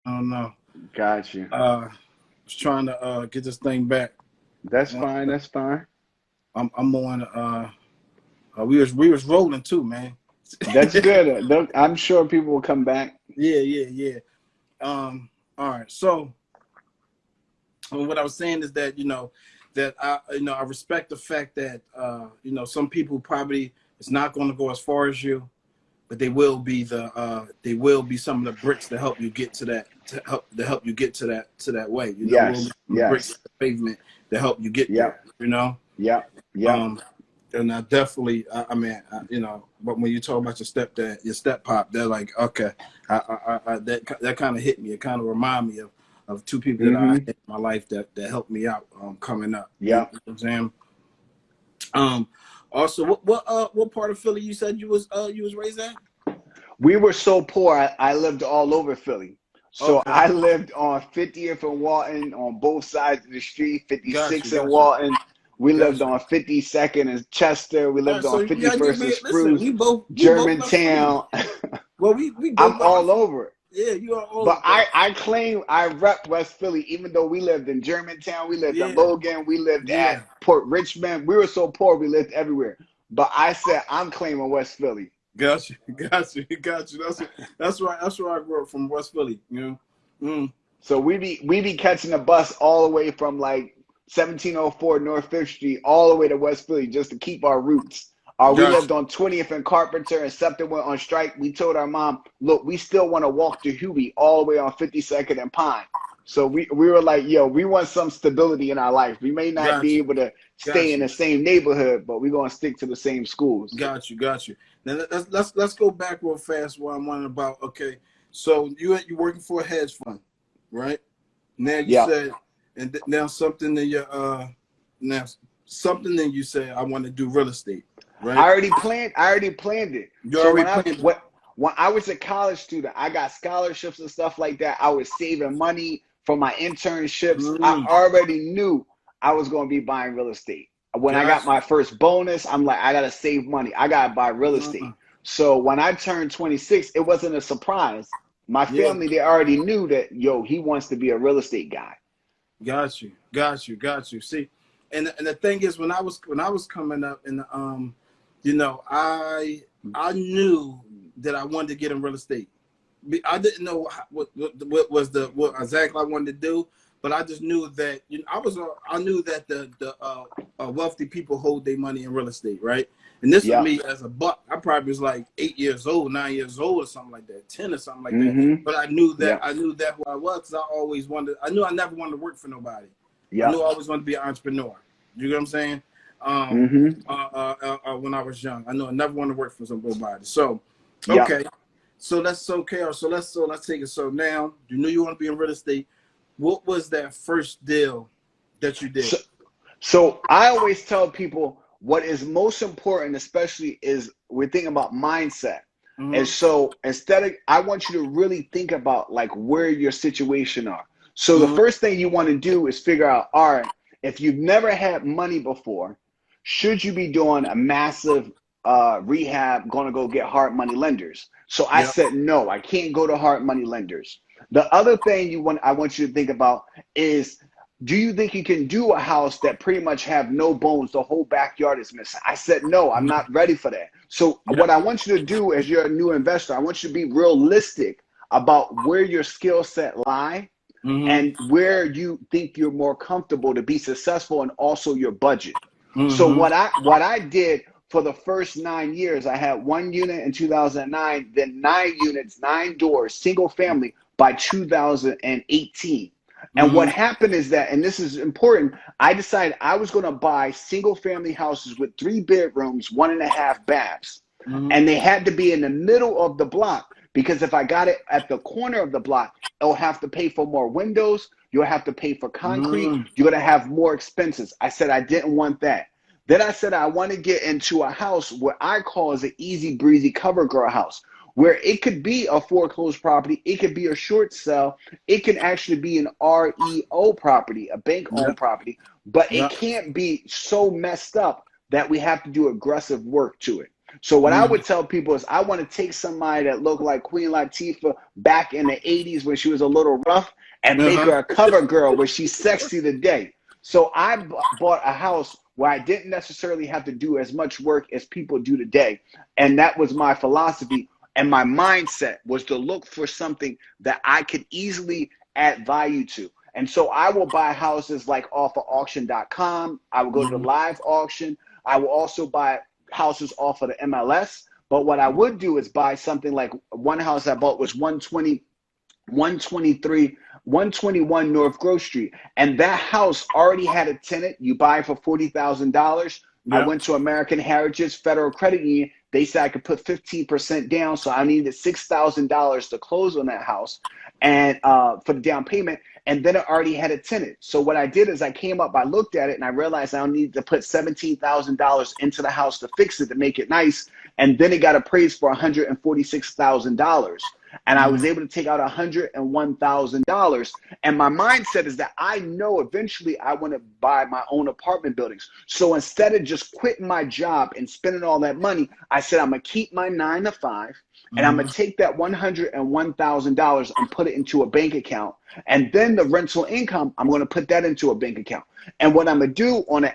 I don't know. Got you. Was trying to get this thing back. That's fine. That's fine. I'm on. We was rolling too, man. That's good. I'm sure people will come back. Yeah. All right. So what I was saying is that that I respect the fact that some people probably it's not going to go as far as you, but they will be some of the bricks to help you get to that to help you get to that way. Will be Yes. some bricks Yes. in the pavement to help you get there. Yep. You know. Yep. Yep. Um, and I definitely, I mean, but when you talk about your stepdad, your step pop, they're like, okay, that kind of hit me. It kind of remind me of two people that I had Mm-hmm. in my life that helped me out coming up. You know Yep. what I'm saying? Um, also, what part of Philly you said you was raised at? We were so poor, I lived all over Philly. So Okay, I lived on 50th and Walton on both sides of the street, got you, 56th and got you, Walton. We lived got you. on 52nd and Chester. We All right, lived so on yeah, you 51st and man, listen, Spruce, we both West Philly. Germantown. Well, we I'm both all West. over. Yeah, you are all But over. I claim I rep West Philly, even though we lived in Germantown, we lived in Yeah, Logan, we lived at yeah. Port Richmond. We were so poor, we lived everywhere. But I said, I'm claiming West Philly. Got you, got you. That's where I grew up from West Philly. You know, So we be catching a bus all the way from like 1704 North Fifth Street all the way to West Philly just to keep our roots. We got lived on 20th and Carpenter, and something went on strike. We told our mom, look, we still want to walk to Huey all the way on 52nd and Pine. So we were like, yo, we want some stability in our life. We may not got be you, able to stay got in you, the same neighborhood, but we're gonna stick to the same schools. got you. Now let's go back real fast. What I'm wondering about. Okay, so you working for a hedge fund, right? Now you Yeah. said, and now something in your now something that you said I want to do real estate, right? I already planned it. You So already planned it. when I was a college student, I got scholarships and stuff like that. I was saving money for my internships. I Mm, already knew I was going to be buying real estate. When I got got you. my first bonus, I'm like, I got to save money. I got to buy real estate. Mm, So when I turned 26, it wasn't a surprise. My yeah, family, they already knew that, yo, he wants to be a real estate guy. got you. See, and the thing is, when I was coming up, and I knew that I wanted to get in real estate. I didn't know what was what exactly I wanted to do, but I just knew that I knew that the wealthy people hold their money in real estate, right? And this was Yep. me as a buck. I probably was like 8 years old, 9 years old, or something like that, 10 or something like that. Mm-hmm. But Yep. I knew that who I was because I always wanted. I knew I never wanted to work for nobody. I knew Yep. I always wanted to be an entrepreneur. You know what I'm saying? Um, Mm-hmm. when I was young, I knew I never wanted to work for somebody. So, Yep. okay. So let's take it. So now you knew you want to be in real estate. What was that first deal that you did? So, So I always tell people what is most important, especially is we're thinking about mindset. And Mm-hmm. so I want you to really think about like where your situation are. So the Mm-hmm. first thing you want to do is figure out, all right, if you've never had money before, should you be doing a massive rehab, going to go get hard money lenders? So I Yep. said, no, I can't go to hard money lenders. The other thing I want you to think about is, do you think you can do a house that pretty much have no bones? The whole backyard is missing. I said, no, I'm Mm-hmm. not ready for that. So what Yep. I want you to do as you're a new investor, I want you to be realistic about where your skill set lie Mm-hmm. and where you think you're more comfortable to be successful, and also your budget. So Mm-hmm. what I did for the first 9 years, I had one unit in 2009, then 9 units, 9 doors, single family by 2018. And what Mm-hmm. happened is that, and this is important, I decided I was going to buy single family houses with 3 bedrooms, 1.5 baths. Mm-hmm. And they had to be in the middle of the block, because if I got it at the corner of the block, I'll have to pay for more windows. You'll have to pay for concrete. Mm-hmm. You're going to have more expenses. I said I didn't want that. Then I said I want to get into a house where I call as an easy breezy cover girl house, where it could be a foreclosed property, it could be a short sale, it can actually be an REO property, a bank owned Yep. property, but it Yep. can't be so messed up that we have to do aggressive work to it. So what I Mm-hmm. would tell people is I want to take somebody that looked like Queen Latifah back in the 80s when she was a little rough and make Uh-huh. her a cover girl where she's sexy today. So I bought a house where I didn't necessarily have to do as much work as people do today. And that was my philosophy. And my mindset was to look for something that I could easily add value to. And so I will buy houses like off of auction.com. I will go to the Mm-hmm. live auction. I will also buy houses off of the MLS. But what I would do is buy something like one house I bought was 121 North Grove Street. And that house already had a tenant. You buy it for $40,000. I Yeah. went to American Heritage Federal Credit Union. They said I could put 15% down. So I needed $6,000 to close on that house and for the down payment. And then it already had a tenant. So what I did is I came up, I looked at it, and I realized I needed to put $17,000 into the house to fix it, to make it nice. And then it got appraised for $146,000. And I Mm-hmm. was able to take out $101,000. And my mindset is that I know eventually I want to buy my own apartment buildings. So instead of just quitting my job and spending all that money, I said I'm gonna keep my 9 to 5, and I'm Mm-hmm. gonna take that $101,000 and put it into a bank account. And then the rental income, I'm gonna put that into a bank account. And what I'm gonna do on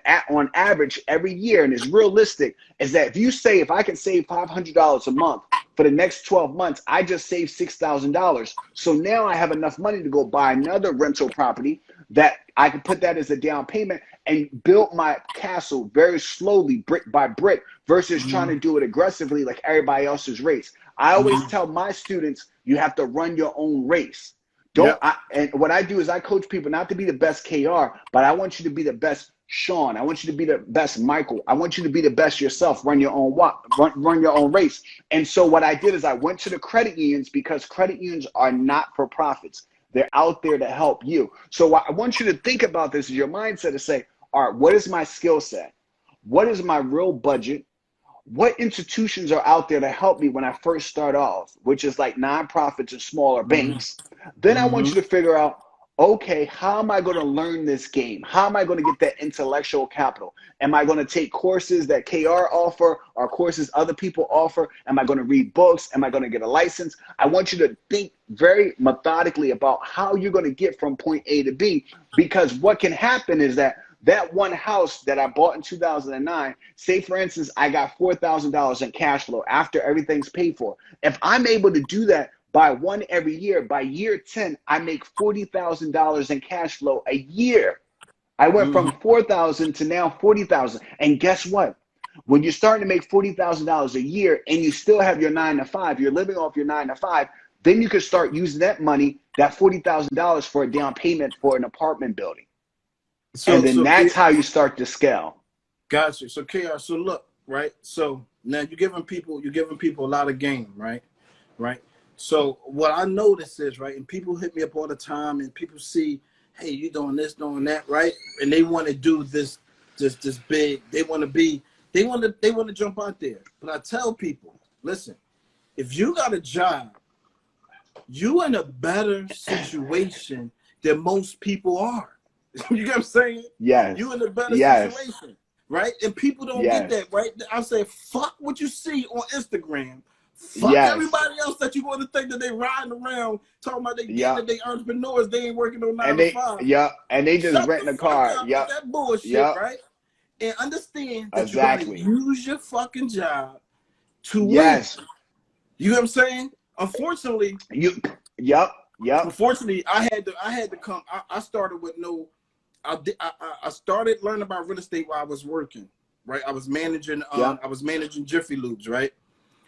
average every year, and it's realistic, is that if I can save $500 a month for the next 12 months, I just saved $6,000. So now I have enough money to go buy another rental property that I can put that as a down payment and build my castle very slowly, brick by brick, versus trying Mm-hmm. to do it aggressively like everybody else's race. I always Mm-hmm. tell my students, you have to run your own race. Yep. And what I do is I coach people not to be the best KR, but I want you to be the best Sean. I want you to be the best Michael. I want you to be the best yourself. Run your own run your own race. And so what I did is I went to the credit unions, because credit unions are not for profits. They're out there to help you. So what I want you to think about this is your mindset to say, all right, what is my skill set? What is my real budget? What institutions are out there to help me when I first start off, which is like nonprofits and smaller Mm-hmm. banks. Then I want Mm-hmm. you to figure out, okay, how am I going to learn this game? How am I going to get that intellectual capital? Am I going to take courses that KR offer or courses other people offer? Am I going to read books? Am I going to get a license? I want you to think very methodically about how you're going to get from point A to B, because what can happen is that one house that I bought in 2009, say for instance, I got $4,000 in cash flow after everything's paid for. If I'm able to do that by one every year, by year 10, I make $40,000 in cash flow a year. I went Mm-hmm. from 4,000 to now 40,000. And guess what? When you're starting to make $40,000 a year and you still have your 9 to 5, you're living off your 9 to 5, then you can start using that money, that $40,000 for a down payment for an apartment building. And So then so that's how you start to scale. gotcha. So KR, so look, right? So now you're giving people a lot of game, right? Right. So what I notice is, right, and people hit me up all the time, and people see, hey, you doing this, doing that, right? And they want to do this big. They want to jump out there. But I tell people, listen, if you got a job, you in a better situation than most people are. You get what I'm saying? You Yes. in a better Yes. situation, right? And people don't get Yes. that, right? I say, fuck what you see on Instagram. Fuck Yes. everybody else that you want to think that they riding around talking about they getting Yep. that they entrepreneurs, they ain't working no nine And to they five. yep. And they just Shut the renting a fuck car. up with Yep. that bullshit, Yep. right? And understand that you're gonna Exactly. use your fucking job to win. Yes. You know what I'm saying? Unfortunately, You yep. Yep. unfortunately, I had to come. I started with no. I started learning about real estate while I was working. Right, I was managing. Yep. I was managing Jiffy Lubes. Right,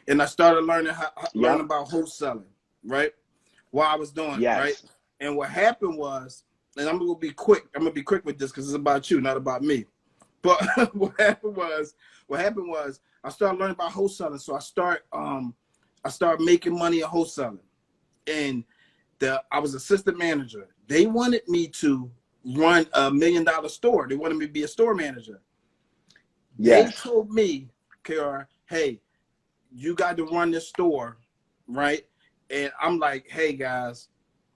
and I started learning Yep. about wholesaling. Right, while I was doing it. Right, Yes. and what happened was, and I'm gonna be quick. I'm gonna be quick with this because it's about you, not about me. But what happened was, I started learning about wholesaling. So I started making money at wholesaling, and I was assistant manager. They wanted me to run $1 million store. They wanted me to be a store manager. They Yes. told me, KR, hey, you got to run this store, right? And I'm like, hey guys,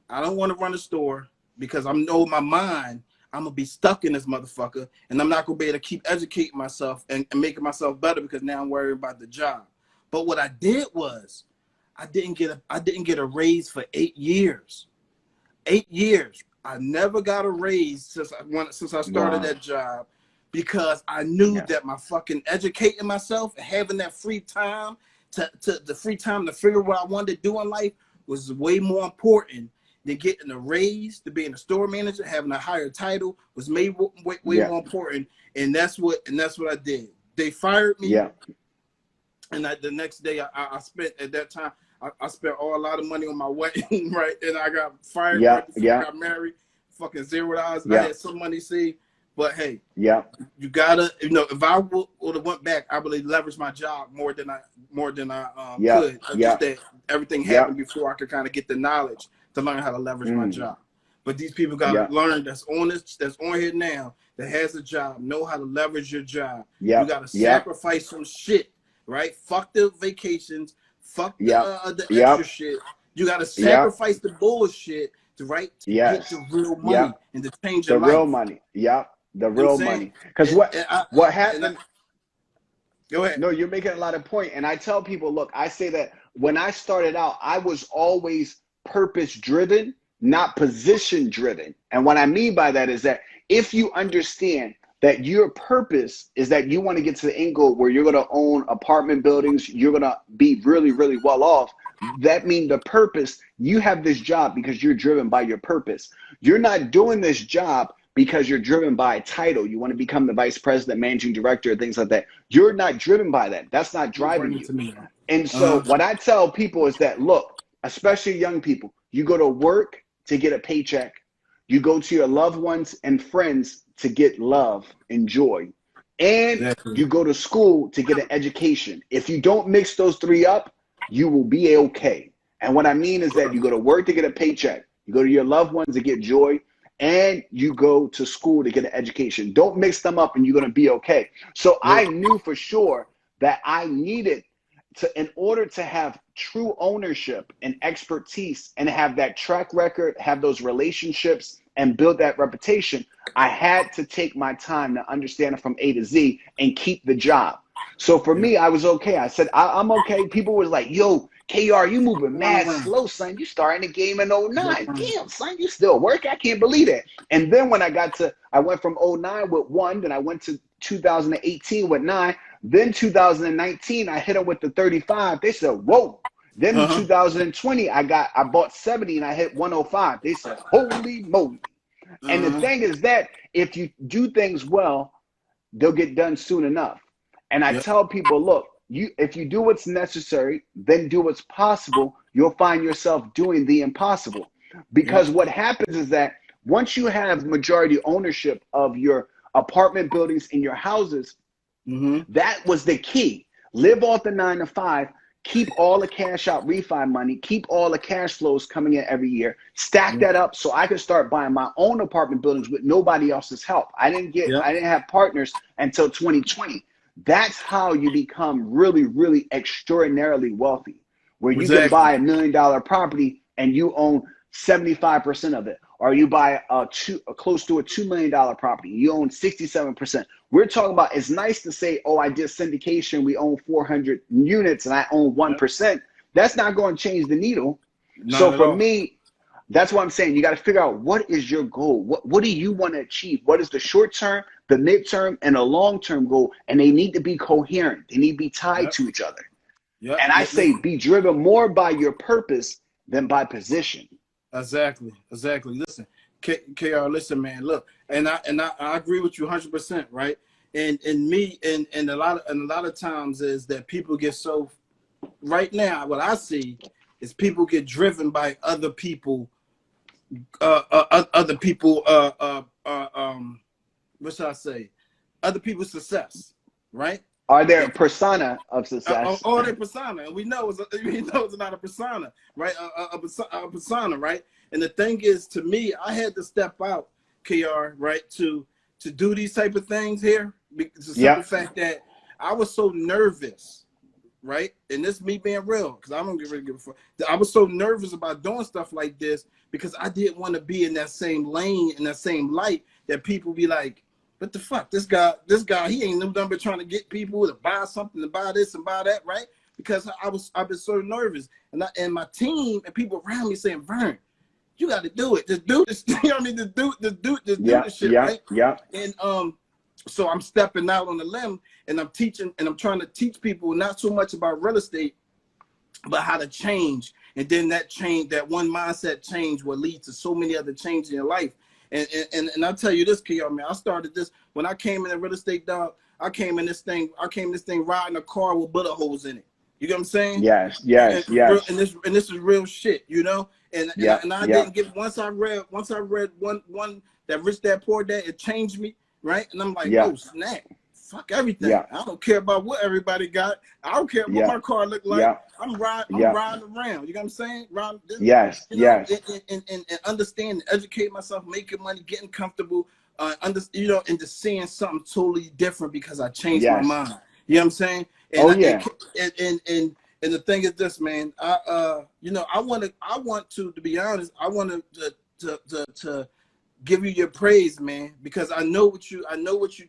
I don't want to run a store because I know in my mind I'm gonna be stuck in this motherfucker, and I'm not gonna be able to keep educating myself and making myself better because now I'm worried about the job. But what I did was, I didn't get a raise for 8 years. 8 years. I never got a raise since I started Wow. that job because I knew Yes. that my fucking educating myself and having that free time to figure what I wanted to do in life was way more important than getting a raise, to being a store manager, having a higher title was way Yeah. more important. And that's what I did. They fired me, Yeah. and the next day I spent at that time. I spent a lot of money on my wedding, right? And I got fired Yeah. right before I Yeah. got married. Fucking $0. I Yeah. had some money saved, but hey, Yeah. you gotta, if I would have went back, I really leveraged my job more than I Yeah. could. Yeah. Just that everything Yeah. happened before I could kind of get the knowledge to learn how to leverage my Mm. job. But these people gotta Yeah. learn that's on here now, that has a job, know how to leverage your job. You Yeah. gotta Yeah. sacrifice some shit, right? Fuck the vacations, fuck Yeah. the Yeah. extra shit. You gotta Yeah. sacrifice the bullshit to get Yes. the real Yeah. money and to change your The real life. money. Yeah. The You know what I'm real saying? money. Because what And I happened? go ahead. No, you're making a lot of point. And I tell people, look, I say that when I started out, I was always purpose driven, not position driven. And what I mean by that is that if you understand that your purpose is that you want to get to the end goal where you're going to own apartment buildings, you're going to be really, really well off. That means the purpose, you have this job because you're driven by your purpose. You're not doing this job because you're driven by a title. You want to become the vice president, managing director, things like that. You're not driven by that. That's not driving Bring it you. to me. And so what I tell people is that, look, especially young people, you go to work to get a paycheck. You go to your loved ones and friends to get love and joy. And Exactly. you go to school to get an education. If you don't mix those three up, you will be okay. And what I mean is that you go to work to get a paycheck. You go to your loved ones to get joy, and you go to school to get an education. Don't mix them up and you're going to be okay. So Yeah. I knew for sure that I needed to, in order to have true ownership and expertise and have that track record, have those relationships and build that reputation, I had to take my time to understand it from A to Z and keep the job. So for me, I was okay. I said, I'm okay. People was like, yo, KR, you moving mad slow, son. You starting the game in '09. Damn, son, you still work? I can't believe that. And then when I went from '09 with 1, then I went to 2018 with 9. Then 2019, I hit them with the 35. They said, whoa. Then in 2020, I bought 70 and I hit 105. They said, holy moly. And the thing is that if you do things well, they'll get done soon enough. And I tell people, look, if you do what's necessary, then do what's possible, you'll find yourself doing the impossible. Because what happens is that once you have majority ownership of your apartment buildings and your houses, that was the key. Live off the 9 to 5, keep all the cash out refi money, keep all the cash flows coming in every year, stack that up so I could start buying my own apartment buildings with nobody else's help. I didn't have partners until 2020. That's how you become really, really extraordinarily wealthy, where you can buy $1 million property and you own 75% of it, or you buy close to a $2 million property, you own 67%. We're talking about, it's nice to say, oh, I did syndication, we own 400 units and I own 1%. That's not going to change the needle. So for me, that's what I'm saying. You got to figure out, what is your goal? What do you want to achieve? What is the short term, the midterm, and a long term goal? And they need to be coherent. They need to be tied to each other. And I say, be driven more by your purpose than by position. Exactly. Listen, KR, listen, man. Look, and I agree with you 100%, right? And a lot of times is that people get so, right now, what I see is people get driven by other people, what should I say? Other people's success, right? Are there a persona of success? Or their persona, and we know it's not a persona, right? A persona, right? And the thing is, to me, I had to step out, KR, right, to do these type of things here, because the simple fact that I was so nervous, right? And this is me being real, because I don't really give a fuck. I was so nervous about doing stuff like this because I didn't want to be in that same lane, in that same light that people be like, what the fuck? This guy, he ain't no number trying to get people to buy something, to buy this and buy that, right? Because I've been so nervous. And my team and people around me saying, Vern, you got to do it. Just do this. You know what I mean? Just do this shit, right? Yeah. And so I'm stepping out on the limb and I'm teaching and I'm trying to teach people not so much about real estate, but how to change. And then that change, that one mindset change will lead to so many other changes in your life. And I'll tell you this, Kayr, man, I started this when I came in the real estate, dog. I came in this thing riding a car with bullet holes in it. You know what I'm saying? Yes. And this is real shit, you know? And I didn't get, once I read one that Rich Dad Poor Dad, it changed me, right? And I'm like, oh snap, fuck everything. I don't care about what everybody got. I don't care what my car look like. I'm riding around. You know what I'm saying? And understand and educate myself, making money, getting comfortable, and just seeing something totally different because I changed my mind. You know what I'm saying? And the thing is this, man. I want to be honest. I want to give you your praise, man, because I know what you're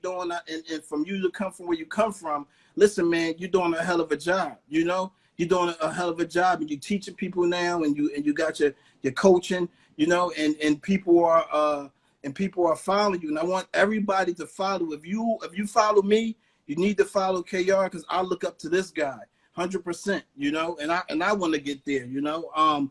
doing, and from you to come from where you come from. Listen, man, you're doing a hell of a job. You know, you're doing a hell of a job, and you're teaching people now, and you got your coaching. You know, and people are following you, and I want everybody to follow. If you follow me, you need to follow Kayr, because I look up to this guy 100%, you know, and I want to get there, you know. I'm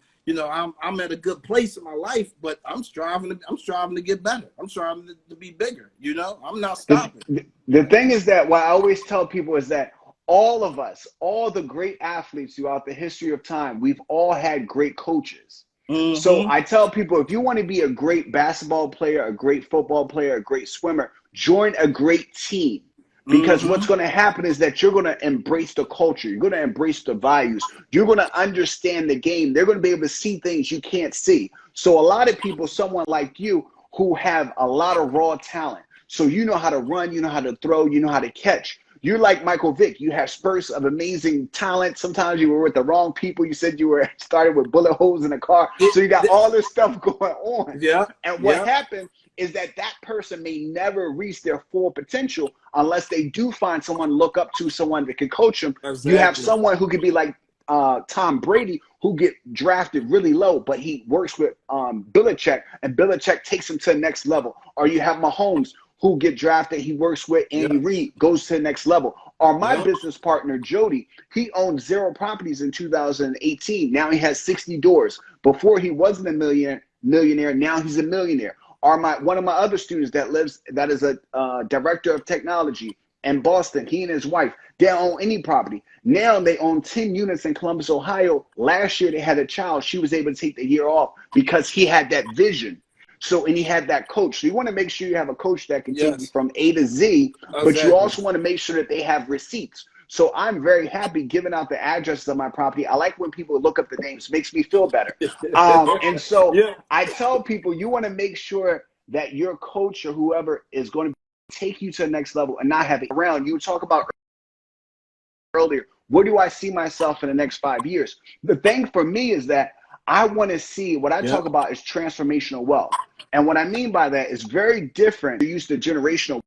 at a good place in my life, but I'm striving to get better. I'm striving to be bigger, you know. I'm not stopping. The thing is that what I always tell people is that all of us, all the great athletes throughout the history of time, we've all had great coaches. So I tell people, if you want to be a great basketball player, a great football player, a great swimmer, join a great team. Because what's going to happen is that you're going to embrace the culture. You're going to embrace the values. You're going to understand the game. They're going to be able to see things you can't see. So a lot of people, someone like you, who have a lot of raw talent. So you know how to run, you know how to throw, you know how to catch. You're like Michael Vick. You have spurts of amazing talent. Sometimes you were with the wrong people. You said you were started with bullet holes in a car. So you got all this stuff going on. And what happened is that person may never reach their full potential unless they do find someone to look up to, someone that can coach them. Exactly. You have someone who could be like Tom Brady, who get drafted really low, but he works with Belichick, and Belichick takes him to the next level. Or you have Mahomes, who get drafted, he works with Andy Reid, goes to the next level. Or my business partner, Jody, he owned 0 properties in 2018. Now he has 60 doors. Before he wasn't a millionaire, now he's a millionaire. Or one of my other students that is a director of technology in Boston, he and his wife, they don't own any property. Now they own 10 units in Columbus, Ohio. Last year they had a child. She was able to take the year off because he had that vision. So, and he had that coach. So you want to make sure you have a coach that can take you from A to Z, but you also want to make sure that they have receipts. So I'm very happy giving out the addresses of my property. I like when people look up the names. It makes me feel better. And so I tell people, you want to make sure that your coach or whoever is going to take you to the next level and not have it around. You talk about earlier, where do I see myself in the next 5 years? The thing for me is that I want to see, what I talk about is transformational wealth. And what I mean by that is very different. You're used to generational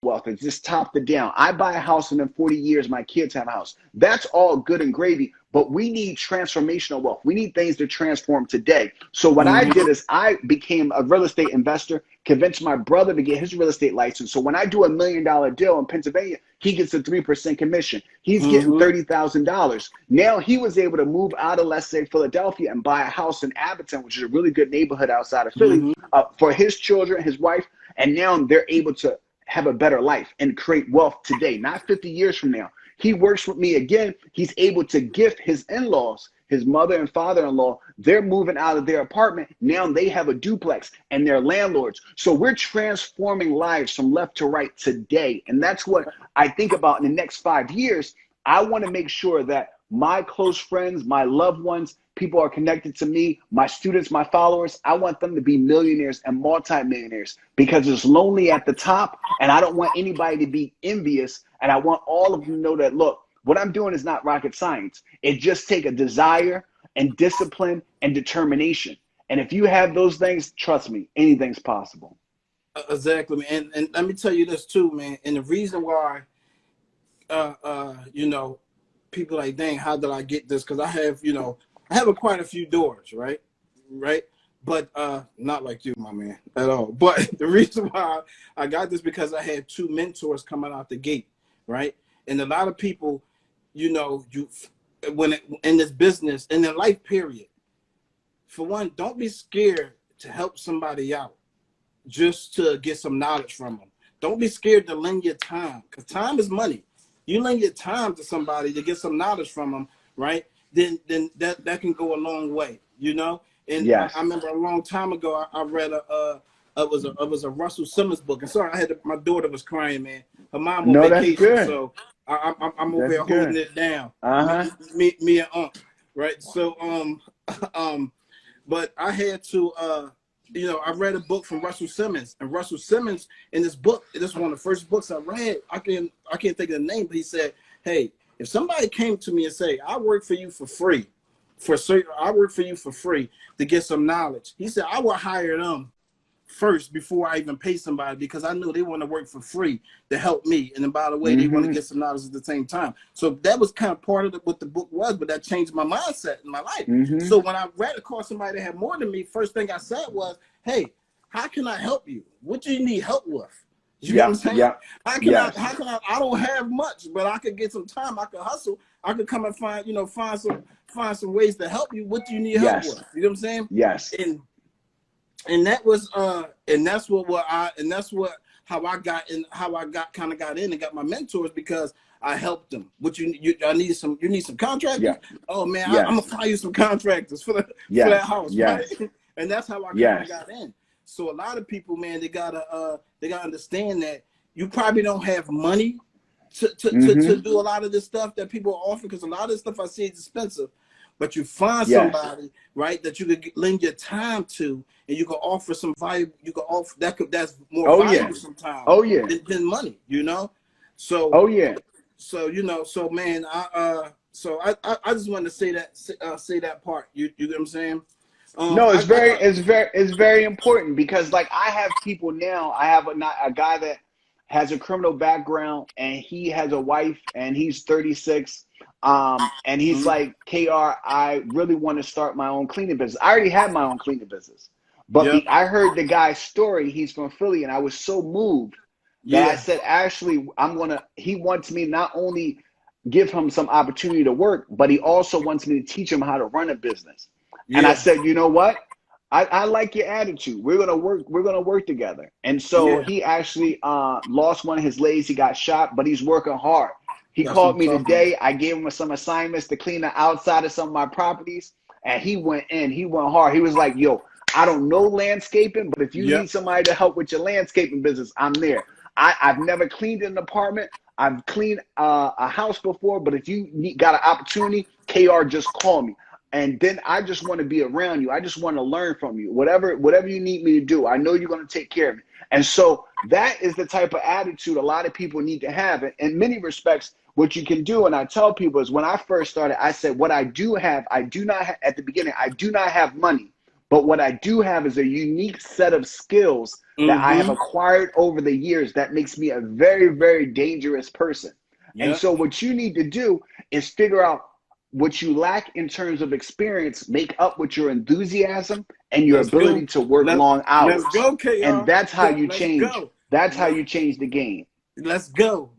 wealth. It's just top to down. I buy a house and in 40 years, my kids have a house. That's all good and gravy, but we need transformational wealth. We need things to transform today. So what I did is I became a real estate investor, convinced my brother to get his real estate license. So when I do $1 million deal in Pennsylvania, he gets a 3% commission. He's getting $30,000. Now he was able to move out of, let's say, Philadelphia and buy a house in Abington, which is a really good neighborhood outside of Philly, for his children, his wife. And now they're able to have a better life and create wealth today, not 50 years from now. He works with me again. He's able to gift his in-laws, his mother and father-in-law. They're moving out of their apartment. Now they have a duplex and they're landlords. So we're transforming lives from left to right today. And that's what I think about in the next 5 years. I want to make sure that my close friends, my loved ones, people are connected to me, my students, my followers. I want them to be millionaires and multimillionaires because it's lonely at the top and I don't want anybody to be envious. And I want all of you to know that, look, What I'm doing is not rocket science. It just take a desire and discipline and determination. And if you have those things, trust me, anything's possible. Exactly, man. And let me tell you this too, man. And the reason why, you know, people like, dang, how did I get this? Because I have, you know, I have quite a few doors, right? Right. But not like you, my man, at all. But the reason why I got this because I had two mentors coming out the gate, right? And a lot of people, you know, in this business, in their life period, for one, don't be scared to help somebody out just to get some knowledge from them. Don't be scared to lend your time, because time is money. You lend your time to somebody to get some knowledge from them, right? Then that can go a long way, you know. And I Yes. remember a long time ago, I read it was a Russell Simmons book. And sorry, my daughter was crying, man. Her mom on No, that's vacation, good. so I'm over That's here holding good. it down. Uh-huh. Me and right? So um, but I had to you know, I read a book from Russell Simmons, and Russell Simmons in this book, this is one of the first books I read. I can't think of the name, but he said, "Hey, if somebody came to me and say, I work for you for free, I work for you for free to get some knowledge," he said, "I would hire them first before I even pay somebody, because I know they want to work for free to help me. And then by the way, they want to get some knowledge at the same time." So that was kind of part of what the book was, but that changed my mindset in my life. So when I ran across somebody that had more than me, first thing I said was, "Hey, how can I help you? What do you need help with?" You get what I'm saying? Yeah. How can I don't have much, but I could get some time. I could hustle. I could come and find, you know, find some ways to help you. What do you need help with? You know what I'm saying? Yes. And that was and that's what how I got in, kind of got in and got my mentors, because I helped them. You need some contractors. Oh man, I'm gonna find you some contractors for that house, right? And that's how I kind of got in. So a lot of people, man, they gotta understand that you probably don't have money to do a lot of this stuff that people are offering, because a lot of this stuff I see is expensive. But you find somebody, right, that you could lend your time to, and you can offer some value. You can offer that's more valuable sometimes than money, you know. So so you know, so man, I just wanted to say that part. You get what I'm saying? No, it's very important, because like I have people now. I have a guy that has a criminal background, and he has a wife, and he's 36. And he's like, KR, I really want to start my own cleaning business. I already had my own cleaning business, but I heard the guy's story. He's from Philly, and I was so moved that I said, actually, he wants me not only give him some opportunity to work, but he also wants me to teach him how to run a business. And I said, you know what? I like your attitude. We're gonna work together. And so he actually lost one of his legs. He got shot, but he's working hard. He called me today. I gave him some assignments to clean the outside of some of my properties, and he went hard. He was like, yo, I don't know landscaping, but if you need somebody to help with your landscaping business, I'm there. I've never cleaned an apartment. I've cleaned a house before, but if you got an opportunity, KR, just call me. And then I just want to be around you. I just want to learn from you. Whatever you need me to do, I know you're going to take care of me. And so that is the type of attitude a lot of people need to have. In many respects, what you can do, and I tell people, is when I first started, I said, what I do have, I do not have, at the beginning, I do not have money. But what I do have is a unique set of skills that I have acquired over the years that makes me a very, very dangerous person. And so what you need to do is figure out what you lack in terms of experience, make up with your enthusiasm and your ability to work long hours. Let's go, KR. And that's how you change. That's how you change the game. Let's go.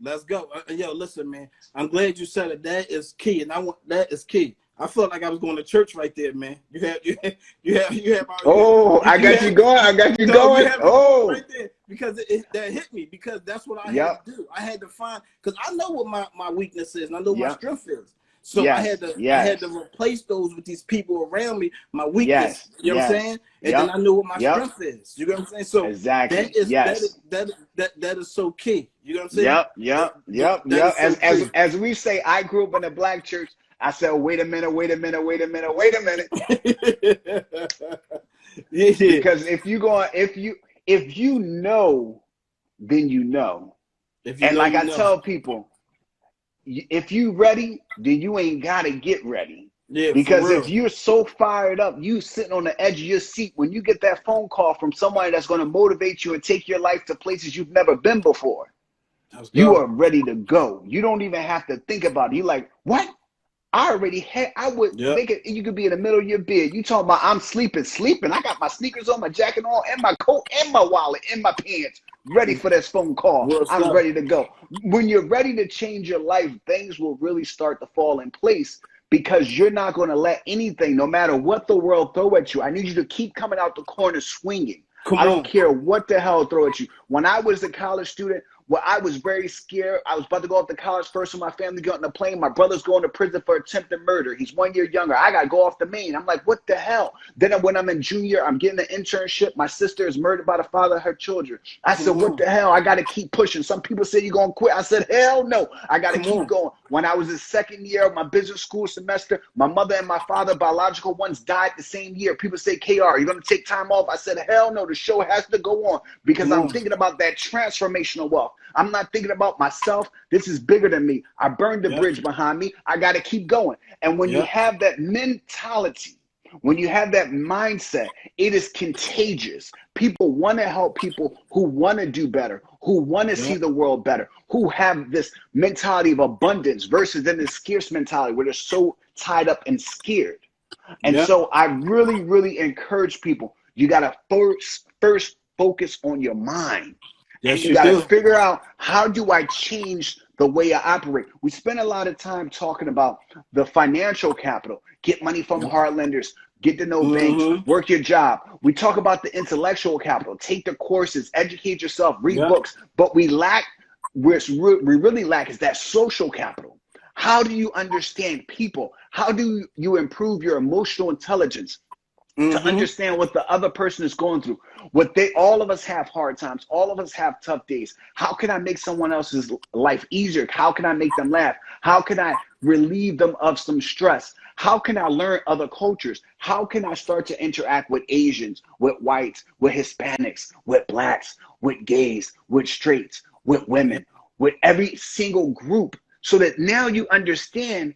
Yo, listen, man. I'm glad you said it. That is key, and that is key. I felt like I was going to church right there, man. You have. I got you going. Oh, right there, because that hit me, because that's what I had to do. I had to find, because I know what my weakness is, and I know what my strength is. So I had to replace those with these people around me, my weakness. You know what I'm saying? And then I know what my strength is. You know what I'm saying? So exactly. That is so key. You know what I'm saying? As we say, I grew up in a black church. I said, wait a minute. Because if you know, then you know. And like I tell people, if you ready, then you ain't gotta get ready. Yeah, for Because if real. you're so fired up, you sitting on the edge of your seat when you get that phone call from somebody that's going to motivate you and take your life to places you've never been before, Let's you go. are ready to go. You don't even have to think about it. You're like, what? I already had, I would Yep. make it, you could be in the middle of your bed. You talking about I'm sleeping. I got my sneakers on, my jacket on, and my coat, and my wallet, and my pants, ready for this phone call. Real I'm stuff. ready to go. When you're ready to change your life, things will really start to fall in place because you're not going to let anything, no matter what the world throw at you. I need you to keep coming out the corner swinging. I Come don't on. care what the hell throw at you. When I was a college student, well, I was very scared. I was about to go off to college first with my family, got on the plane. My brother's going to prison for attempted murder. He's 1 year younger. I got to go off the main. I'm like, what the hell? Then when I'm in junior, I'm getting an internship. My sister is murdered by the father of her children. I Come said, what on. the hell? I got to keep pushing. Some people say you're going to quit. I said, hell no. I got to Come keep on. going. When I was in second year of my business school semester, my mother and my father, biological ones, died the same year. People say, Kayr, you're going to take time off? I said, hell no. The show has to go on because Come I'm on. thinking about that transformational wealth. I'm not thinking about myself. This is bigger than me. I burned the Yep. bridge behind me. I got to keep going. And when you Yep. have that mentality, when you have that mindset, it is contagious. People want to help people who want to do better, who want to see Yep. the world better, who have this mentality of abundance versus then the scarce mentality where they're so tied up and scared. And Yep. so I really, really encourage people. You got to first focus on your mind. And Yes, you you got to do. figure out, how do I change the way I operate? We spend a lot of time talking about the financial capital. Get money from Yep. hard lenders, get to know banks, Mm-hmm. work your job. We talk about the intellectual capital. Take the courses, educate yourself, read Yep. books. But we we really lack is that social capital. How do you understand people? How do you improve your emotional intelligence to Mm-hmm. understand what the other person is going through? All of us have hard times. All of us have tough days. How can I make someone else's life easier? How can I make them laugh? How can I relieve them of some stress? How can I learn other cultures? How can I start to interact with Asians, with whites, with Hispanics, with blacks, with gays, with straights, with Yep. women, with every single group, so that now you understand?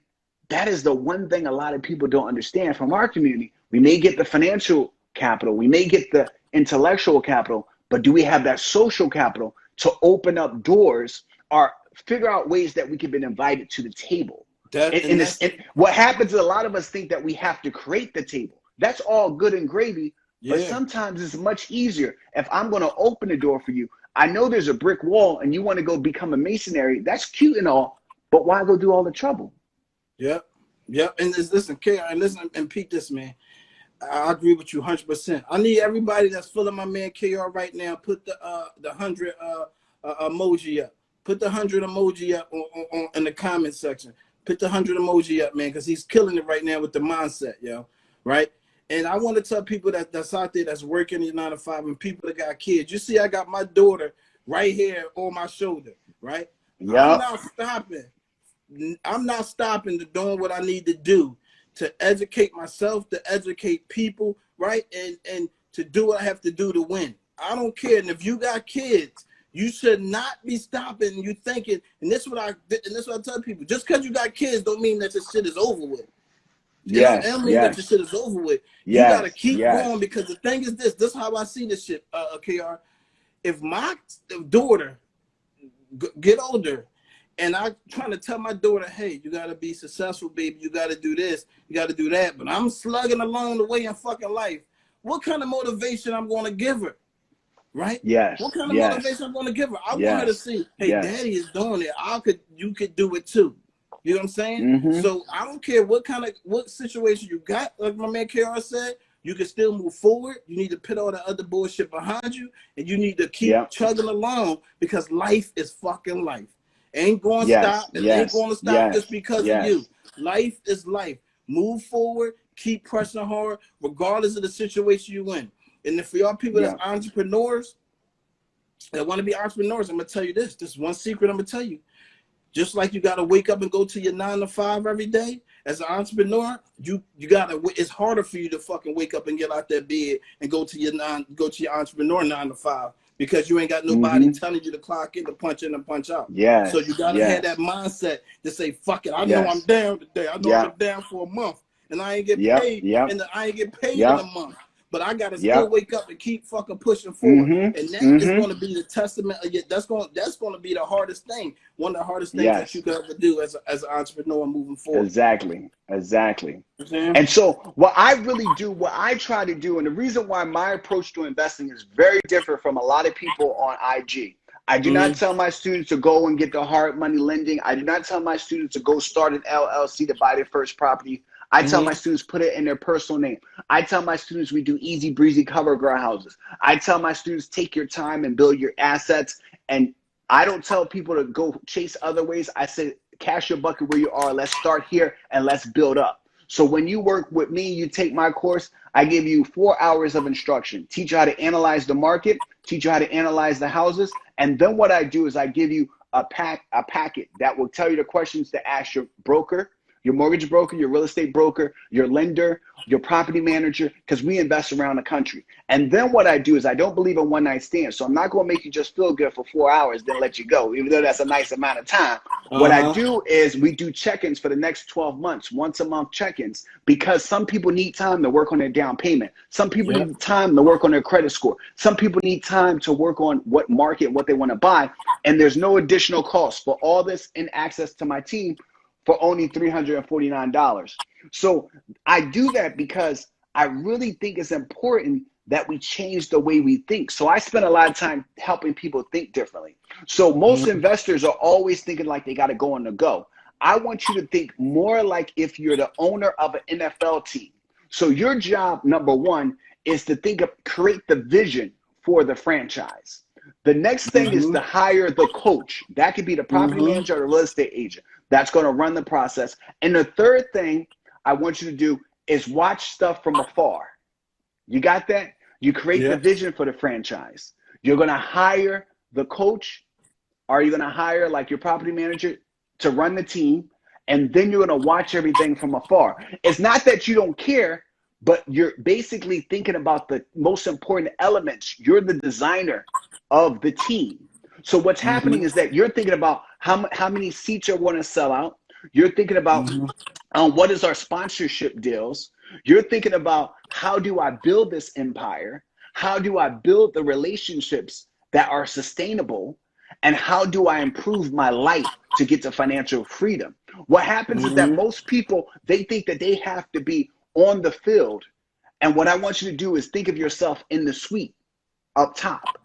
That is the one thing a lot of people don't understand from our community. We may get the financial capital, we may get the intellectual capital, but do we have that social capital to open up doors or figure out ways that we can be invited to the table? That and that's And what happens is a lot of us think that we have to create the table. That's all good and gravy, but yeah. sometimes it's much easier. If I'm going to open the door for you, I know there's a brick wall and you want to go become a masonry. That's cute and all, but why go do all the trouble? Yep. Yep. And listen, Kayr, and listen and peep this, man. I agree with you 100%. I need everybody that's feeling my man Kayr right now. Put the 100 emoji up. Put the 100 emoji up in the comment section. Put the 100 emoji up, man, because he's killing it right now with the mindset, yo. Right. And I want to tell people that's out there that's working in 9 to 5 and people that got kids. You see, I got my daughter right here on my shoulder. Right. I'm Yep. not stopping. I'm not stopping to doing what I need to do to educate myself, to educate people, right? And to do what I have to do to win. I don't care. And if you got kids, you should not be stopping. You thinking, and this is what I tell people. Just because you got kids, don't mean that this shit is over with. It Yes. don't mean that your Yes. shit is over with. You got to Yes. keep Yes. going because the thing is this. This is how I see this shit, Kayr. If my daughter get older and I'm trying to tell my daughter, hey, you got to be successful, baby. You got to do this. You got to do that. But I'm slugging along the way in fucking life. What kind of motivation I'm going to give her? Right? What Yes. kind of Yes. motivation I'm going to give her? I want her to Yes. see, hey, Yes. daddy is doing it. You could do it too. You know what I'm saying? Mm-hmm. So I don't care what situation you got. Like my man Kayr said, you can still move forward. You need to put all the other bullshit behind you, and you need to keep Yep. chugging along because life is fucking life. Ain't going to Yes. stop. It ain't Yes. going to stop just Yes. because of you. Yes. Life is life. Move forward. Keep pressing hard, regardless of the situation you in. And if for y'all people that's Yep. entrepreneurs that want to be entrepreneurs, I'm gonna tell you this. This is one secret I'm gonna tell you. Just like you gotta wake up and go to your 9 to 5 every day, as an entrepreneur, you gotta. It's harder for you to fucking wake up and get out that bed and go to your entrepreneur 9 to 5 because you ain't got nobody telling you to clock in, to punch in and punch out. So you Yes. got to have that Yes. mindset to say, fuck it, I know I'm Yes. down today. I know I've been Yep. down for a month and I ain't get Yep. paid, Yep. and I ain't get paid in a Yep. month. But I gotta still Yep. wake up and keep fucking pushing forward, Mm-hmm. and that is Mm-hmm. going to be the testament. That's going to be the hardest thing. One of the hardest things that you Yes. could ever do as an entrepreneur moving forward. Exactly. Exactly. You know what I'm saying? And so what I really do, what I try to do, and the reason why my approach to investing is very different from a lot of people on IG. I do not tell my students to go and get the hard money lending. I do not tell my students to go start an LLC to buy their first property. I tell my students put it in their personal name. I tell my students we do easy breezy cover girl houses. I tell my students take your time and build your assets. And I don't tell people to go chase other ways. I say cash your bucket where you are. Let's start here and let's build up. So when you work with me, you take my course, I give you 4 hours of instruction, teach you how to analyze the market, teach you how to analyze the houses. And then what I do is I give you a packet that will tell you the questions to ask your broker, your mortgage broker, your real estate broker, your lender, your property manager, because we invest around the country. And then what I do is I don't believe in one night stands. So I'm not going to make you just feel good for 4 hours, then let you go, even though that's a nice amount of time. What I do is we do check-ins for the next 12 months, once a month check-ins, because some people need time to work on their down payment. Some people need time to work on their credit score. Some people need time to work on what market, what they want to buy. And there's no additional cost for all this in access to my team for only $349. So I do that because I really think it's important that we change the way we think. So I spend a lot of time helping people think differently. So most investors are always thinking like they got to go on the go. I want you to think more like if you're the owner of an NFL team. So your job, number one, is to create the vision for the franchise. The next thing is to hire the coach. That could be the property manager or the real estate agent. That's going to run the process. And the third thing I want you to do is watch stuff from afar. You got that? You create the vision for the franchise. You're going to hire the coach. Are you going to hire like your property manager to run the team? And then you're going to watch everything from afar. It's not that you don't care, but you're basically thinking about the most important elements. You're the designer of the team. So what's happening is that you're thinking about how many seats are going to sell out. You're thinking about what is our sponsorship deals. You're thinking about how do I build this empire? How do I build the relationships that are sustainable? And how do I improve my life to get to financial freedom? What happens is that most people, they think that they have to be on the field. And what I want you to do is think of yourself in the suite up top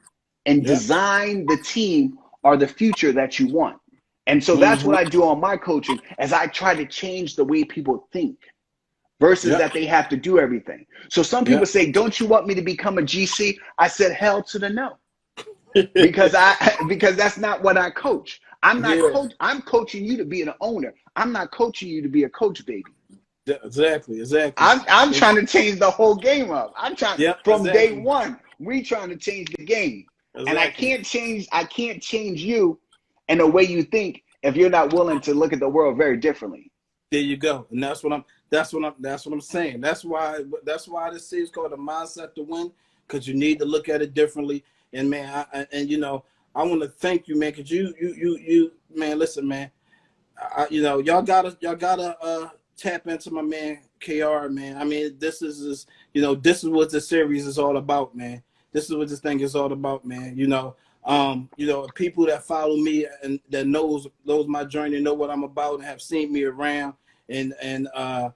and design the team or the future that you want. And so that's what I do on my coaching, as I try to change the way people think versus that they have to do everything. So some people say, don't you want me to become a GC? I said, hell to the no. because that's not what I coach. I'm coaching you to be an owner. I'm not coaching you to be a coach, baby. Exactly. I'm trying to change the whole game up. I'm trying from day one. We trying to change the game. And I can't change you and the way you think if you're not willing to look at the world very differently. There you go. And that's what I'm saying. That's why this series called The Mindset to Win, because you need to look at it differently. And man, I want to thank you, man, because you man, listen, man, y'all gotta tap into my man Kayr, man. I mean, this is what the series is all about, man. This is what this thing is all about, man. People that follow me and that knows my journey, know what I'm about, and have seen me around. And I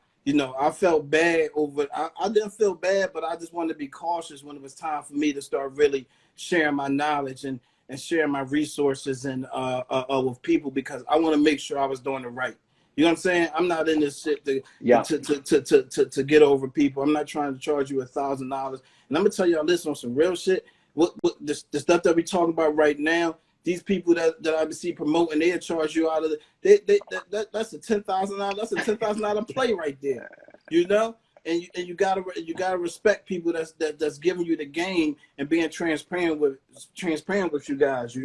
felt bad over. I didn't feel bad, but I just wanted to be cautious when it was time for me to start really sharing my knowledge and sharing my resources and with people, because I want to make sure I was doing it right. You know what I'm saying? I'm not in this shit to get over people. I'm not trying to charge you $1,000. And I'm gonna tell y'all this on some real shit. What the stuff that we talking about right now? These people that I see promoting, they'll charge you out of that's a $10,000. That's a $10,000 play right there. And you gotta respect people that's giving you the game and being transparent with you guys.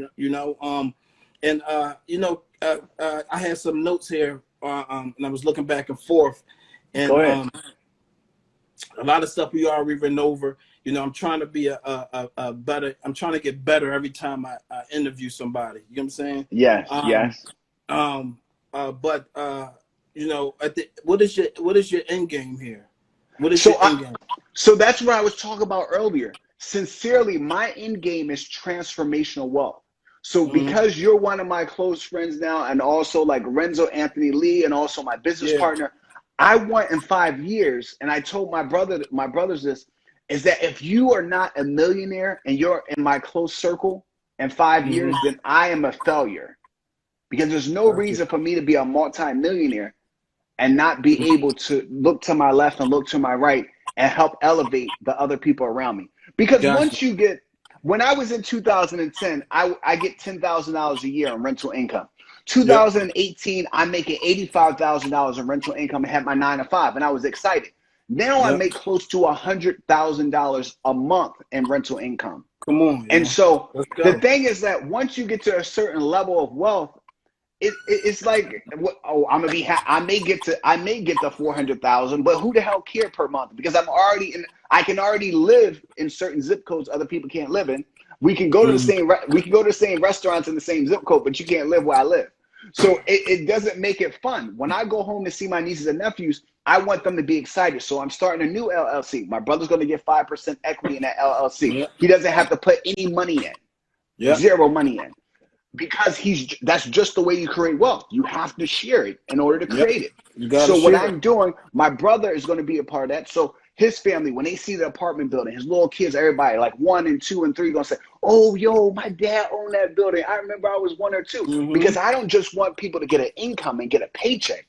I had some notes here, and I was looking back and forth, and go ahead. a lot of stuff we already written over. You know, I'm trying to be a better. I'm trying to get better every time I interview somebody. You know what I'm saying? Yes, Um, yes. but you know, what is your end game here? What is your So end game? so that's what I was talking about earlier. Sincerely, my end game is transformational wealth. So Mm-hmm. because you're one of my close friends now, and also like Renzo Anthony Lee, and also my business Yeah. partner, I want in 5 years, and I told my brothers this, is that if you are not a millionaire and you're in my close circle in 5 years, Mm-hmm. then I am a failure. Because there's no Gotcha. reason for me to be a multi-millionaire and not be able to look to my left and look to my right and help elevate the other people around me. Because Gotcha. once you get, when I was in 2010, I get $10,000 a year in rental income. Yep. 2018, I'm making $85,000 in rental income and had my 9 to 5, and I was excited. Now I Yep. make close to $100,000 a month in rental income. Come on, And yo. so Let's the go. thing is that once you get to a certain level of wealth, it's like, oh, I'm gonna be I may get the 400,000, but who the hell care per month? Because I can already live in certain zip codes other people can't live in. We can go to the Mm-hmm. same we can go to the same restaurants in the same zip code, but you can't live where I live. So it doesn't make it fun. When I go home to see my nieces and nephews, I want them to be excited. So I'm starting a new LLC. My brother's going to get 5% equity in that LLC. Yep. He doesn't have to put any money in, Yep. zero money in, because that's just the way you create wealth. You have to share it in order to Yep. create it. You gotta So what share it. I'm doing, my brother is going to be a part of that. So his family, when they see the apartment building, his little kids, everybody like 1 and 2 and 3 going to say, oh, yo, my dad owned that building. I remember I was 1 or 2. Mm-hmm. Because I don't just want people to get an income and get a paycheck.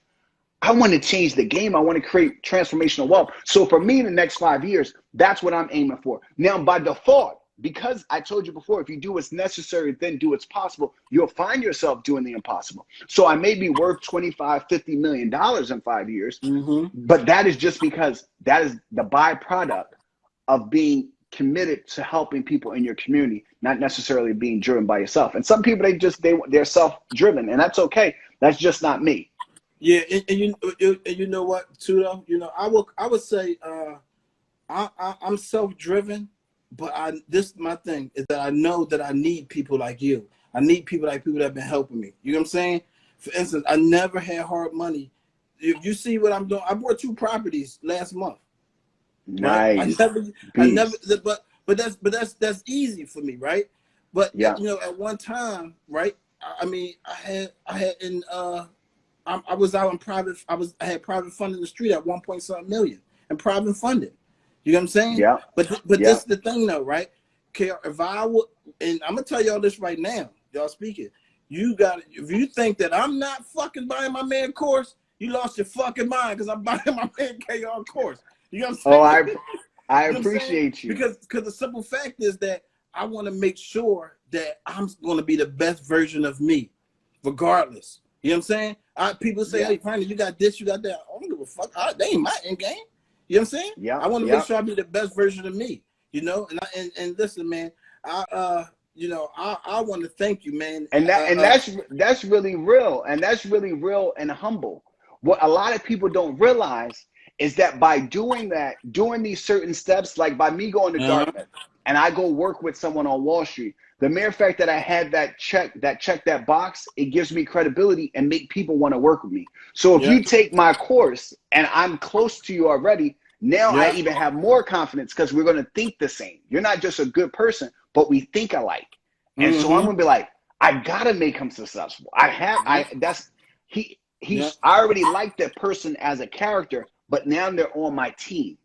I want to change the game. I want to create transformational wealth. So for me in the next 5 years, that's what I'm aiming for. Now, by default, because I told you before, if you do what's necessary, then do what's possible, you'll find yourself doing the impossible. So I may be worth $25-50 million in 5 years, Mm-hmm. but that is just because that is the byproduct of being committed to helping people in your community, not necessarily being driven by yourself. And some people, they're self-driven, and that's okay. That's just not me. Yeah, and you know what, too, though? You know, I would say I'm self-driven, but this is my thing is that I know that I need people like you. I need people that have been helping me. You know what I'm saying? For instance, I never had hard money. If you see what I'm doing, I bought 2 properties last month, right? Nice. I never, Beast. that's easy for me, right? But Yeah. you know, at one time, right? I mean, I had in I was out in private. I had private funding in the street at 1 point something million and private funding. You know what I'm saying? Yeah. But this Yeah. is the thing though, right? Kayr, if I would, and I'm gonna tell y'all this right now, y'all speaking. You got if you think that I'm not fucking buying my man course, you lost your fucking mind because I'm buying my man Kayr course. You know what I'm Oh, saying? I You know what I'm saying? appreciate you. Because the simple fact is that I want to make sure that I'm going to be the best version of me, regardless. You know what I'm saying? People say, Yeah. hey, finally, you got this, you got that. I don't give a fuck. They ain't my end game. You know what I'm saying? Yeah. I want to make Yeah. sure I be the best version of me. You know, and listen, man, you know, I want to thank you, man. And that's really real, and that's really real and humble. What a lot of people don't realize is that by doing that, doing these certain steps, like by me going to uh, Dartmouth and I go work with someone on Wall Street, the mere fact that I had that box, it gives me credibility and make people want to work with me. So if yeah, you take my course and I'm close to you already, now I yeah, even have more confidence because we're going to think the same. You're not just a good person, but we think alike. And so I'm mm-hmm, gonna be like, I gotta make him successful. yeah, yeah, I already like that person as a character, but now they're on my team.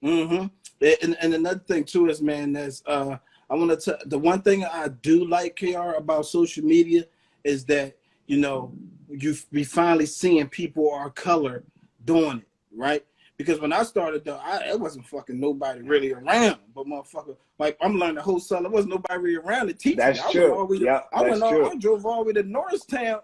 mm-hmm. And another thing too is, man, there's I want to the one thing I do like, Kayr, about social media is that you know you be finally seeing people our color doing it, right? Because when I started though, it wasn't fucking nobody really around, but motherfucker, like I'm learning wholesale. There wasn't nobody really around to teach me. That's I went true. all the way to, Yeah, that's true. I drove all the way to Norristown,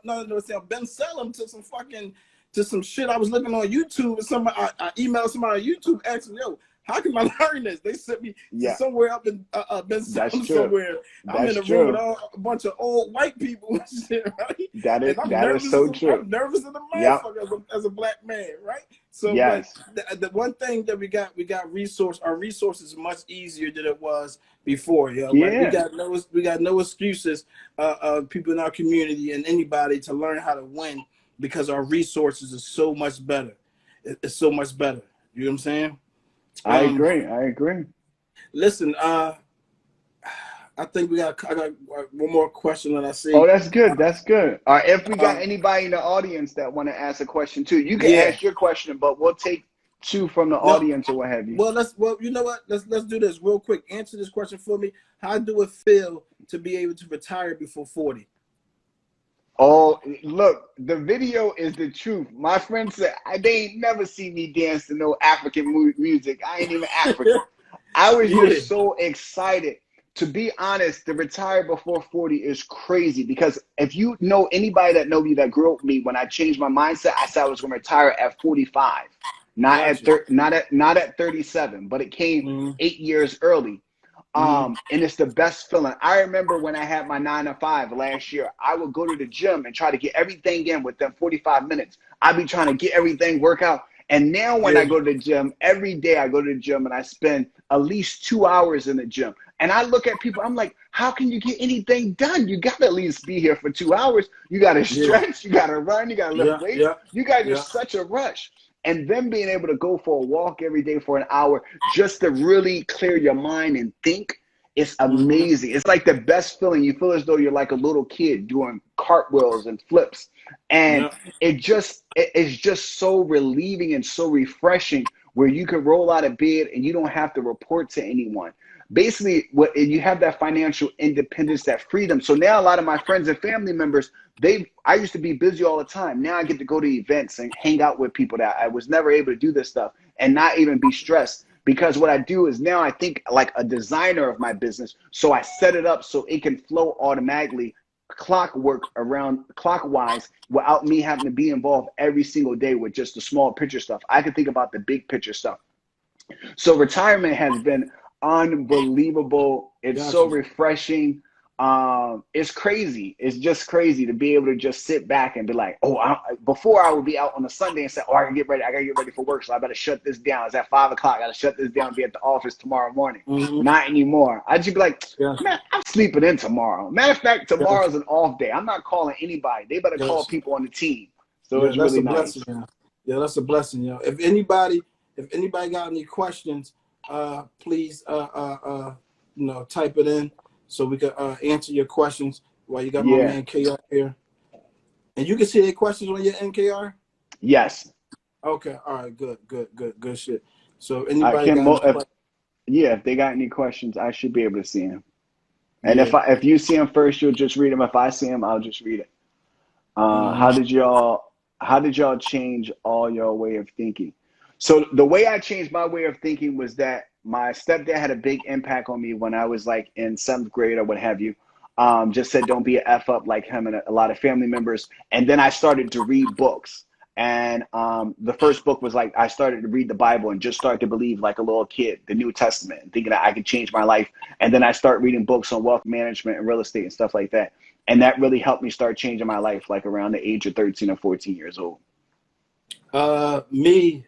Ben Salem to some fucking to some shit I was looking on YouTube, and somebody I emailed somebody on YouTube asking, yo, How can I learn this? They sent me to Yeah, somewhere up in that's Minnesota true. somewhere. I'm in That's a room with true. a bunch of old white people and shit, right? And That is so true. I'm nervous as a Yep. motherfucker as a black man, right? So, but Yes. the one thing that we got our resources much easier than it was before, yo. Like Yeah, we got no excuses, people in our community and anybody to learn how to win because our resources are so much better. It's so much better. You know what I'm saying? I Um, agree. I agree. listen, I think I got one more question that I Oh, see. that's good. That's good. All right. If we got Um, anybody in the audience that want to ask a question too, you can yeah, ask your question, but we'll take two from the no, audience or what have you. well, you know what? Let's do this real quick. Answer this question for me. How do it feel to be able to retire before 40? Oh, look, the video is the truth. My friend said they ain't never see me dance to no African music. I ain't even African. I was Yeah, just so excited. To be honest, to retire before 40 is crazy because if you know anybody that know me that grew up with me, when I changed my mindset, I said I was going to retire at 45, gotcha. not at 37, but it came Mm-hmm. 8 years early. Mm-hmm. And it's the best feeling. I remember when I had my 9 to 5 last year, I would go to the gym and try to get everything in within 45 minutes. I'd be trying to get everything work out. And now when I Yeah, go to the gym, every day I go to the gym and I spend at least 2 hours in the gym. And I look at people, I'm like, how can you get anything done? You got to at least be here for 2 hours. You got to yeah, stretch, you got to run, you got to lift yeah, weights. yeah, You guys are yeah. such a rush. And then being able to go for a walk every day for an hour just to really clear your mind and think, it's Mm-hmm. amazing. It's like the best feeling. You feel as though you're like a little kid doing cartwheels and flips. And Yeah. it's just so relieving and so refreshing where you can roll out of bed and you don't have to report to anyone. Basically, what you have that financial independence, that freedom. So now a lot of my friends and family members, I used to be busy all the time. Now I get to go to events and hang out with people that I was never able to do this stuff and not even be stressed. Because what I do is now I think like a designer of my business. So I set it up so it can flow automatically, clockwork around clockwise without me having to be involved every single day with just the small picture stuff. I can think about the big picture stuff. So retirement has been unbelievable. It's so Gotcha. refreshing. It's crazy. It's just crazy to be able to just sit back and be like, oh, before I would be out on a Sunday and say, oh, I gotta get ready. I gotta get ready for work. So I better shut this down. It's at 5 o'clock. I gotta shut this down and be at the office tomorrow morning. Mm-hmm. Not anymore. I just be like, Gotcha. man, I'm sleeping in tomorrow. Matter of fact, Gotcha. tomorrow's an off day. I'm not calling anybody. They better call Gotcha. people on the team. So Yeah, it's that's really a blessing, nice. man. Yeah, that's a blessing, yo. If anybody got any questions, please, type it in so we can answer your questions while you got my Yeah. man KR here. And you can see their questions on your NKR. Yes. Okay, all right, good shit. So I anybody can. got any If questions? Yeah, if they got any questions, I should be able to see them. And Yeah. if you see them first, you'll just read them. If I see them, I'll just read it. Mm-hmm. How did y'all change all your way of thinking? So the way I changed my way of thinking was that my stepdad had a big impact on me when I was like in seventh grade or what have you. Just said don't be an F up like him and a lot of family members. And then I started to read books. And the first book was like I started to read the Bible and just started to believe like a little kid, the New Testament, and thinking that I could change my life. And then I start reading books on wealth management and real estate and stuff like that. And that really helped me start changing my life, like around the age of 13 or 14 years old. Me,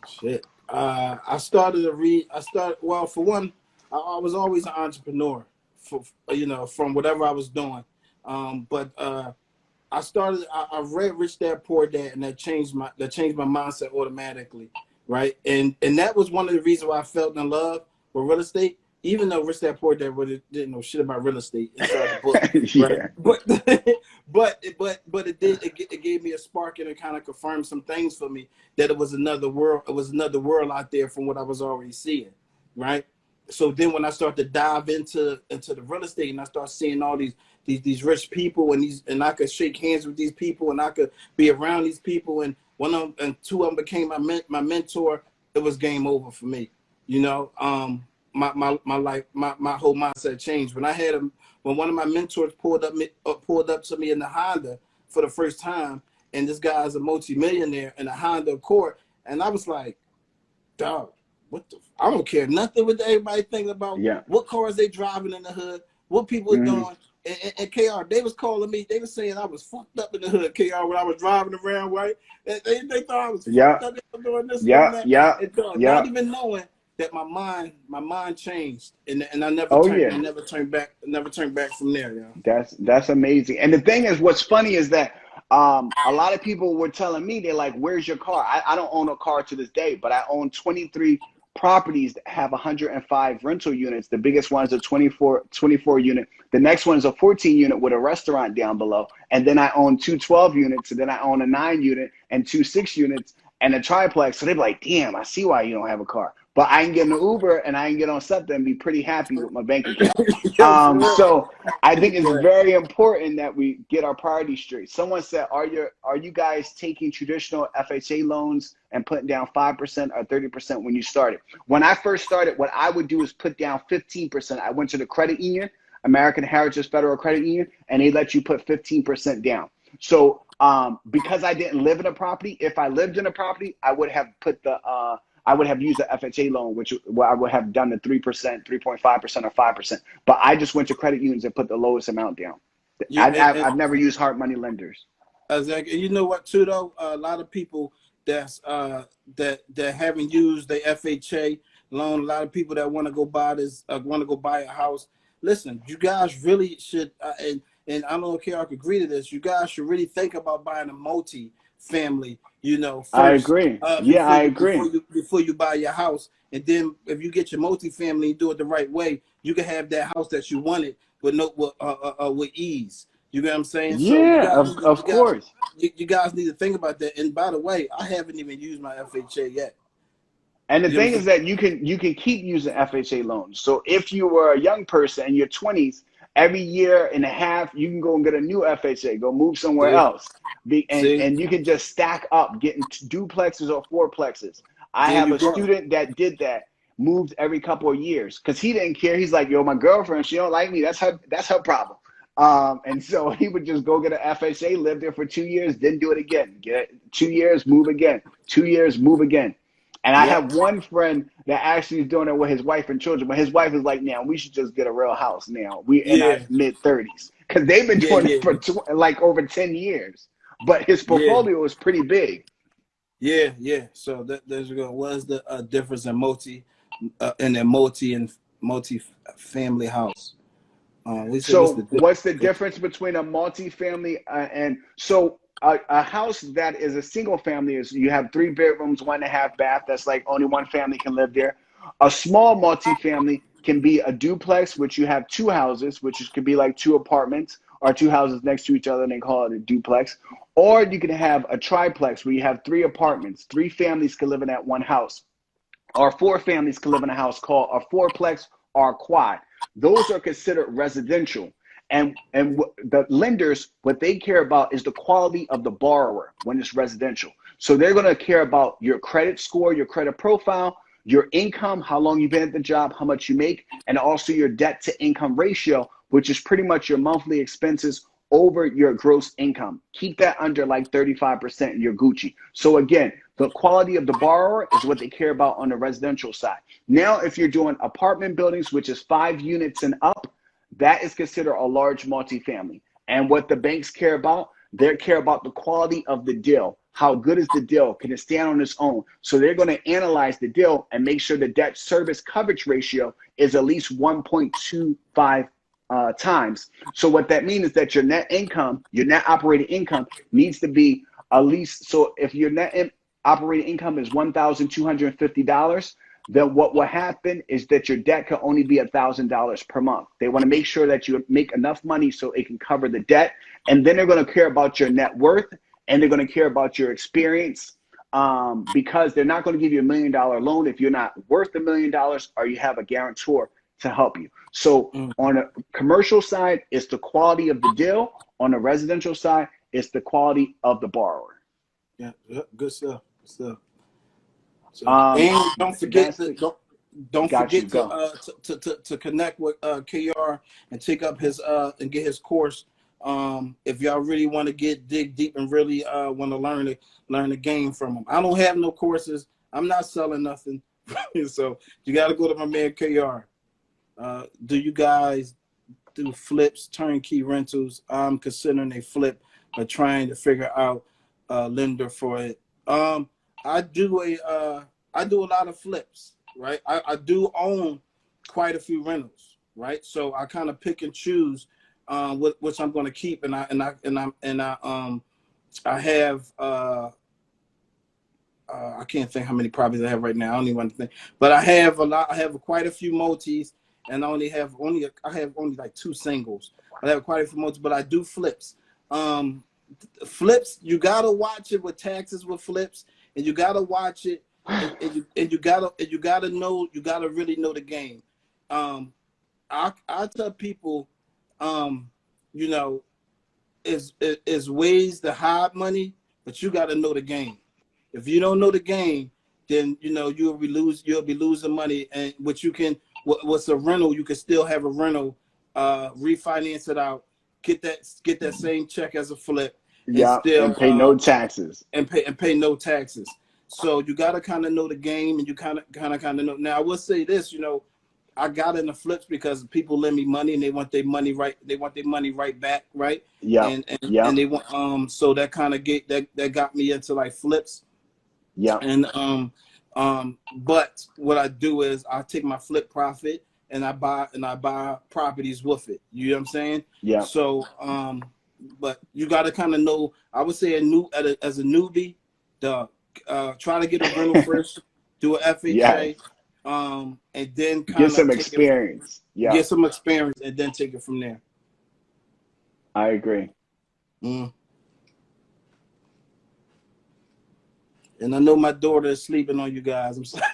shit. I started to read. Well, for one, I was always an entrepreneur. For from whatever I was doing. But I read Rich Dad Poor Dad, and that changed my mindset automatically, right? And that was one of the reasons why I felt in love with real estate. Even though Rich Dad Poor Dad really didn't know shit about real estate inside the book, right? Yeah. But it gave me a spark, and it kind of confirmed some things for me that it was another world. It was another world out there from what I was already seeing, right? So then when I start to dive into the real estate and I start seeing all these rich people and I could shake hands with these people and I could be around these people and one of them and two of them became my mentor, it was game over for me. You know, my life, my whole mindset changed when when one of my mentors pulled up to me in the Honda for the first time, and this guy's a multimillionaire in a Honda Accord, and I was like, dog, what the? I don't care nothing what everybody thinking about. Yeah. What cars they driving in the hood? What people are Mm-hmm. doing? And Kayr, they was calling me. They was saying I was fucked up in the hood, Kayr, when I was driving around, right? And they thought I was Yeah. fucked up. They were doing this, doing Yeah. that, Yeah. and Yeah. not even knowing that my mind changed, and I never Oh turned, yeah. I never turned back from there, y'all. That's amazing. And the thing is, what's funny is that a lot of people were telling me, they're like, "Where's your car?" I don't own a car to this day, but I own 23 properties that have 105 rental units. The biggest one is a 24 unit. The next one is a 14 unit with a restaurant down below. And then I own two 12 units. And then I own a 9 unit and two 6 units and a triplex. So they're like, "Damn, I see why you don't have a car." But I can get an Uber and I can get on something and be pretty happy with my bank account. Yo, for real. So I think it's Yeah. very important that we get our priorities straight. Someone said, "Are you guys taking traditional FHA loans and putting down 5% or 30% when you started?" When I first started, what I would do is put down 15%. I went to the credit union, American Heritage Federal Credit Union, and they let you put 15% down. So because I didn't live in a property, if I lived in a property, I would have I would have used the FHA loan, which I would have done the 3%, 3.5%, or 5%. But I just went to credit unions and put the lowest amount down. Yeah, I've never used hard money lenders. exactly. You know what, too, though? A lot of people that haven't used the FHA loan. A lot of people that want to go buy a house. Listen, you guys really should, and I don't know if Kayr could agree to this. You guys should really think about buying a multi-family, I first, agree. Yeah, I agree. before you buy your house, and then if you get your multi-family and do it the right way, you can have that house that you wanted with ease. You get what I'm saying? So Yeah, of course. you guys need to think about that. And by the way, I haven't even used my FHA yet. And the You know thing what I'm is that you can keep using FHA loans. So if you were a young person in your 20s, every year and a half, you can go and get a new FHA, go move somewhere saying? else. And you can just stack up, getting duplexes or fourplexes. I There have you a go. student that did that, moved every couple of years because he didn't care. He's like, "Yo, my girlfriend, she don't like me. That's her problem." And so he would just go get an FHA, live there for 2 years, then do it again. Get it, 2 years, move again. 2 years, move again. And I Yep. have one friend that actually is doing it with his wife and children, but his wife is like, "Now we should just get a real house. Now we in our Yeah. mid 30s because they've been Yeah. doing it Yeah. for like over 10 years." But his Yeah. portfolio is pretty big. Yeah. Yeah. So there's you go. What is the difference in multi family house? We said what's the So what's the difference? difference between a multifamily and so a house that is a single family is you have 3 bedrooms, 1.5 bath. That's like only one family can live there. A small multifamily can be a duplex, which you have two houses, could be like two apartments or two houses next to each other, and they call it a duplex. Or you can have a triplex where you have 3 apartments. 3 families can live in that one house, or 4 families can live in a house called a fourplex or a quad. Those are considered residential. And the lenders, what they care about is the quality of the borrower when it's residential. So they're going to care about your credit score, your credit profile, your income, how long you've been at the job, how much you make, and also your debt to income ratio, which is pretty much your monthly expenses over your gross income. Keep that under like 35% and you're Gucci. So again, the quality of the borrower is what they care about on the residential side. Now, if you're doing apartment buildings, which is 5 units and up, that is considered a large multifamily. And what the banks care about, they care about the quality of the deal. How good is the deal? Can it stand on its own? So they're going to analyze the deal and make sure the debt service coverage ratio is at least 1.25 times. So what that means is that your net income, your net operating income needs to be at least, so if your operating income is $1,250, then what will happen is that your debt can only be $1,000 per month. They want to make sure that you make enough money so it can cover the debt. And then they're going to care about your net worth, and they're going to care about your experience, because they're not going to give you $1 million loan if you're not worth $1 million or you have a guarantor to help you. So on a commercial side, it's the quality of the deal. On the residential side, it's the quality of the borrower. Yeah. Good stuff. Good stuff. So, Um, and don't forget that's to the don't got you. forget Go. to connect with Kayr and take up his and get his course. If y'all really want to dig deep and really want to learn the game from him. I don't have no courses. I'm not selling nothing. So you got to go to my man Kayr. Do you guys do flips, turnkey rentals? I'm considering a flip, but trying to figure out a lender for it. I do a lot of flips, right? I do own quite a few rentals, right? So I kind of pick and choose which I'm going to keep, and I have I can't think how many properties I have right now. I don't even want to think, but I have a lot. I have quite a few multis, and I have only like 2 singles. I have quite a few multis, but I do flips. Flips, you gotta watch it with taxes with flips, and you gotta watch it, and you gotta know, you gotta really know the game. I tell people, you know, is ways to hide money, but you gotta know the game. If you don't know the game, then you'll be losing money. And what's a rental, you can still have a rental, refinance it out, get that same check as a flip, and Yeah, still and pay no taxes. and pay no taxes. So you got to kind of know the game, and you kind of know. Now I will say this, I got in the flips because people lend me money and they want their money right. They want their money right back, right? Yep, And yep, they want so that kind of that got me into like flips. yep, And but what I do is I take my flip profit and I buy properties with it. You know what I'm saying? yep. So but you got to kind of know. I would say as a newbie, the try to get a rental first, do a Yes. FHA, and then Get kind of some experience. get Yep, some experience, and then take it from there. I agree. Mm. And I know my daughter is sleeping on you guys. I'm sorry.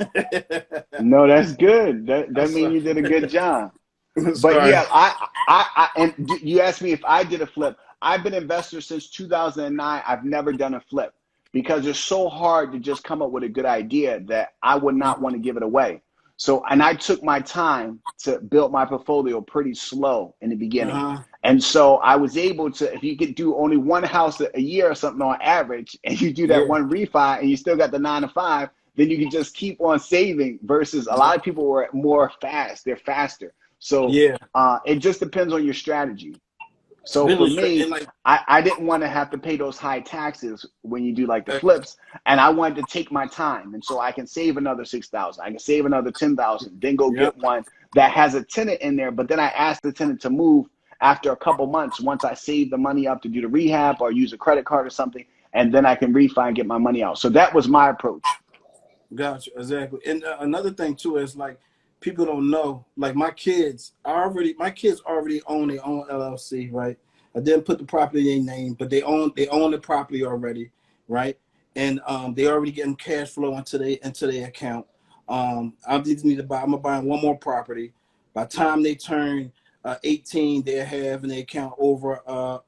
No, that's good. I'm That means sorry. you did a good job. I'm But sorry. yeah, you asked me if I did a flip. I've been an investor since 2009. I've never done a flip because it's so hard to just come up with a good idea that I would not want to give it away. So, and I took my time to build my portfolio pretty slow in the beginning. Uh-huh. And so I was able to, if you could do only one house a year or something on average, and you do that Yeah. one refi and you still got the 9 to 5, then you can just keep on saving versus a lot of people were more fast. They're faster. So Yeah. it just depends on your strategy. So for Business and me, like I didn't want to have to pay those high taxes when you do like the flips, and I wanted to take my time, and so I can save another 6,000, I can save another 10,000, then go yep. get one that has a tenant in there. But then I asked the tenant to move after a couple months once I save the money up to do the rehab or use a credit card or something, and then I can refi and get my money out. So that was my approach. Gotcha. Exactly. And another thing too is like people don't know. Like my kids already own their own LLC, right? I didn't put the property in their name, but they own the property already, right? And they already getting cash flow into their account. I just need to buy. I'm buying one more property. By the time they turn 18, they have in their account over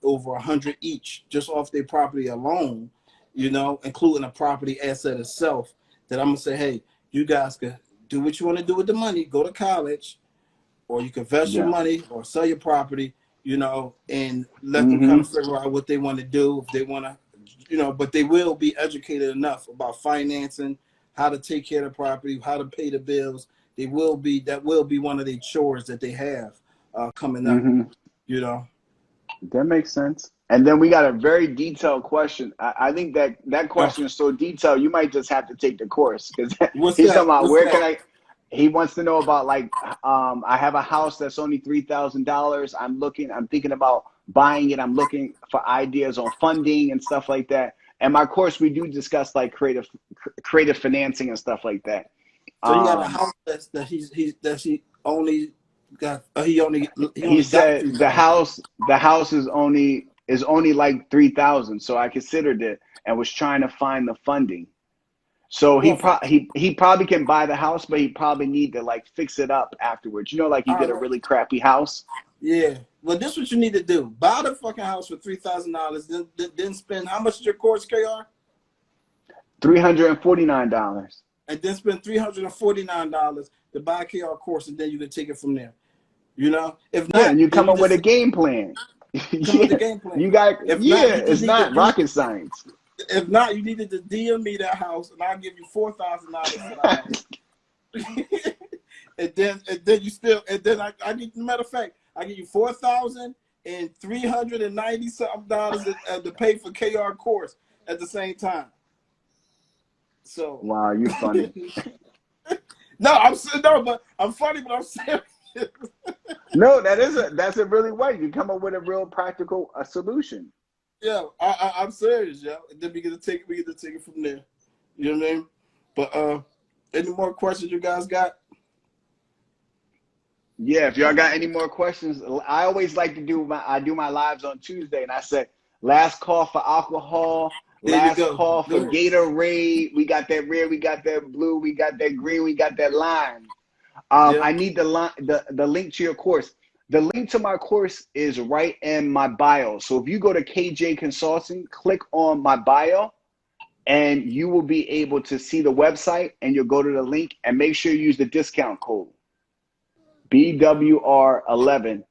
100 each, just off their property alone. Including a property asset itself. That I'm gonna say, hey, you guys can do what you want to do with the money. Go to college, or you can invest your Yeah. money, or sell your property. And let them kind Mm-hmm. of figure out what they want to do if they want to. But they will be educated enough about financing, how to take care of the property, how to pay the bills. That will be one of the chores that they have coming up. Mm-hmm. You know. That makes sense. And then we got a very detailed question. I think that Oh, question is so detailed, you might just have to take the course because what's he's talking that? about What's where can that? I. He wants to know about like I have a house that's only $3,000. I'm thinking about buying it. I'm looking for ideas on funding and stuff like that. And my course, we do discuss like creative financing and stuff like that. So he got a Um, house that he only got he he only got said 3,000. the house is only like 3,000, so I considered it and was trying to find the funding. So Well, he probably can buy the house, but he probably need to like fix it up afterwards. Like he all did a right, really crappy house. yeah. Well, this is what you need to do: buy the fucking house for $3,000, then spend how much is your course, Kr, $349. and then spend $349 to buy a Kr course, and then you can take it from there. If Yeah, not, and you then come you up with a just game plan. come with the Yeah, game plan. you got If not, yeah. you just It's need to not you rocket science. if not, you needed to DM me that house, and I'll give you $4,000 for the house. and then you still, and then I get, matter of fact, I give you $4,390 something dollars to pay for Kayr course at the same time. So Wow, you funny. no, but I'm funny, but I'm serious. No, that's a really way. You come up with a real practical solution. Yeah, I'm serious, yo. And then we get to take it from there. You know what I mean? But any more questions you guys got? Yeah, if y'all got any more questions, I always like to do my lives on Tuesday, and I say last call for alcohol, There you last go. call for Gatorade. We got that red, we got that blue, we got that green, we got that lime. Yeah. I need the link to your course. The link to my course is right in my bio. So if you go to KJ Consulting, click on my bio, and you will be able to see the website, and you'll go to the link, and make sure you use the discount code BWR11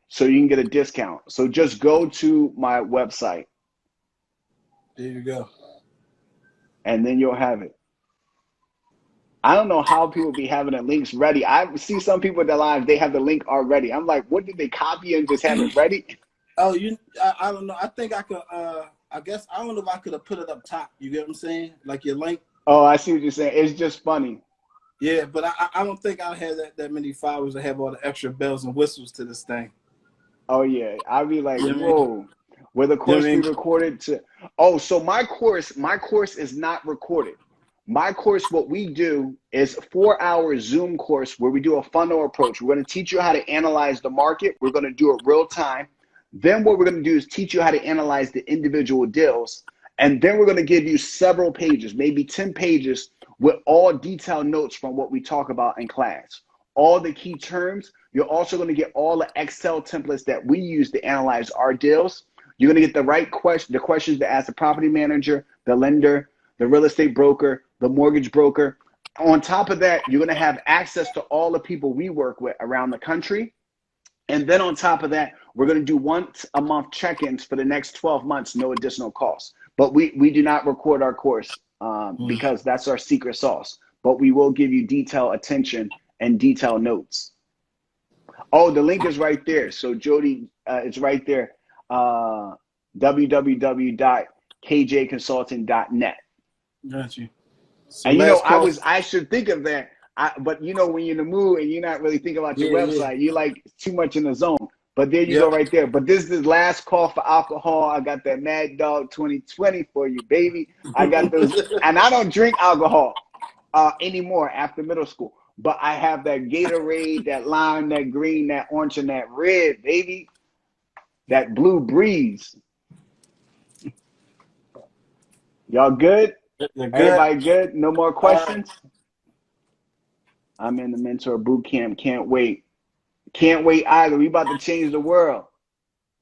so you can get a discount. So just go to my website. There you go. And then you'll have it. I don't know how people be having the links ready. I see some people in their lives, they have the link already. I'm like, what did they copy and just have it ready? Oh, I don't know. I think I could. I guess I don't know if I could have put it up top. You get what I'm saying? Like your link. Oh, I see what you're saying. It's just funny. Yeah, but I don't think I had that many followers to have all the extra bells and whistles to this thing. Oh yeah, I'd be like, You know what I mean? whoa. Will the You know course what I be mean? recorded to? Oh, so my course is not recorded. My course, what we do is 4-hour Zoom course where we do a funnel approach. We're going to teach you how to analyze the market. We're going to do it real time. Then what we're going to do is teach you how to analyze the individual deals. And then we're going to give you several pages, maybe 10 pages with all detailed notes from what we talk about in class. All the key terms. You're also going to get all the Excel templates that we use to analyze our deals. You're going to get the right the questions to ask the property manager, the lender, the real estate broker, the mortgage broker. On top of that, you're going to have access to all the people we work with around the country. And then on top of that, we're going to do once a month check-ins for the next 12 months, no additional cost. But we do not record our course because that's our secret sauce. But we will give you detailed attention and detailed notes. Oh, the link is right there. So Jody, it's right there. www.kjconsulting.net. Got you. So And call. I should think of that. But when you're in the mood and you're not really thinking about your website, you're like too much in the zone. But there you go right there. But this is last call for alcohol. I got that Mad Dog 2020 for you, baby. I got those. And I don't drink alcohol anymore after middle school. But I have that Gatorade, that lime, that green, that orange, and that red, baby. That blue breeze. Y'all good? Everybody good? No more questions? I'm in the mentor boot camp. Can't wait. Can't wait either. We about to change the world.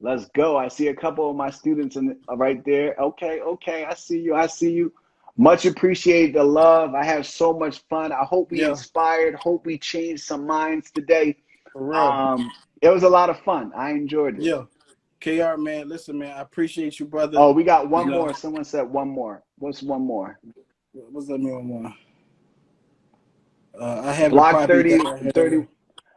Let's go. I see a couple of my students right there. Okay. I see you. Much appreciate the love. I have so much fun. I hope we inspired. Hope we changed some minds today. For real. It was a lot of fun. I enjoyed it. Yeah. Kayr, man, listen, man, I appreciate you, brother. Oh, we got one more. Someone said one more. What's one more? What's that mean, one more? I have Block 30.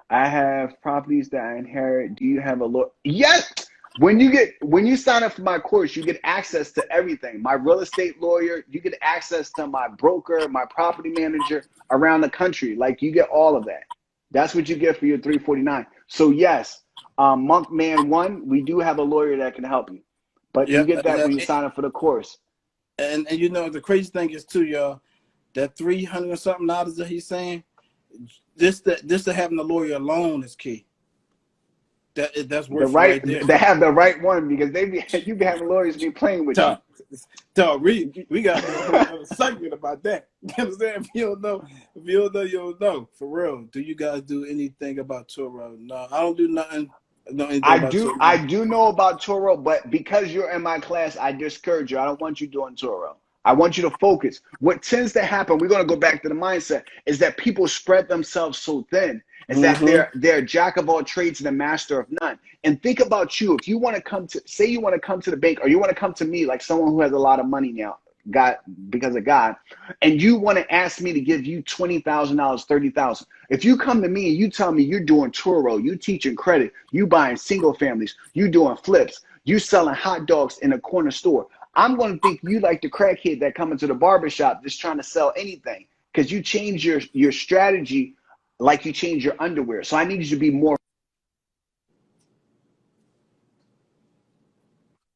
I have properties that I inherit. Do you have a lawyer? Yes. When you sign up for my course, you get access to everything. My real estate lawyer, you get access to my broker, my property manager around the country. Like you get all of that. That's what you get for your $349. So yes, Monkman 1, we do have a lawyer that can help you. But you get that when you sign up for the course. And the crazy thing is too, y'all, that $300 something that he's saying, this to having the lawyer alone is key. That's worth right there. They have the right one because you be having lawyers be playing with you. Dog, we got a segment about that. You understand? If you don't know, you don't know. For real. Do you guys do anything about Turo? No, I don't do nothing. I do know about Turo, but because you're in my class, I discourage you. I don't want you doing Turo. I want you to focus. What tends to happen, we're going to go back to the mindset, is that people spread themselves so thin. Is that they're jack of all trades and a master of none. And think about you. If you want to say you want to come to the bank, or you want to come to me, like someone who has a lot of money now, because of God, and you want to ask me to give you $20,000, $30,000. If you come to me and you tell me you're doing Turo, you teaching credit, you buying single families, you doing flips, you selling hot dogs in a corner store, I'm going to think you like the crackhead that come into the barbershop just trying to sell anything, because you change your strategy like you change your underwear. So I need you to be more.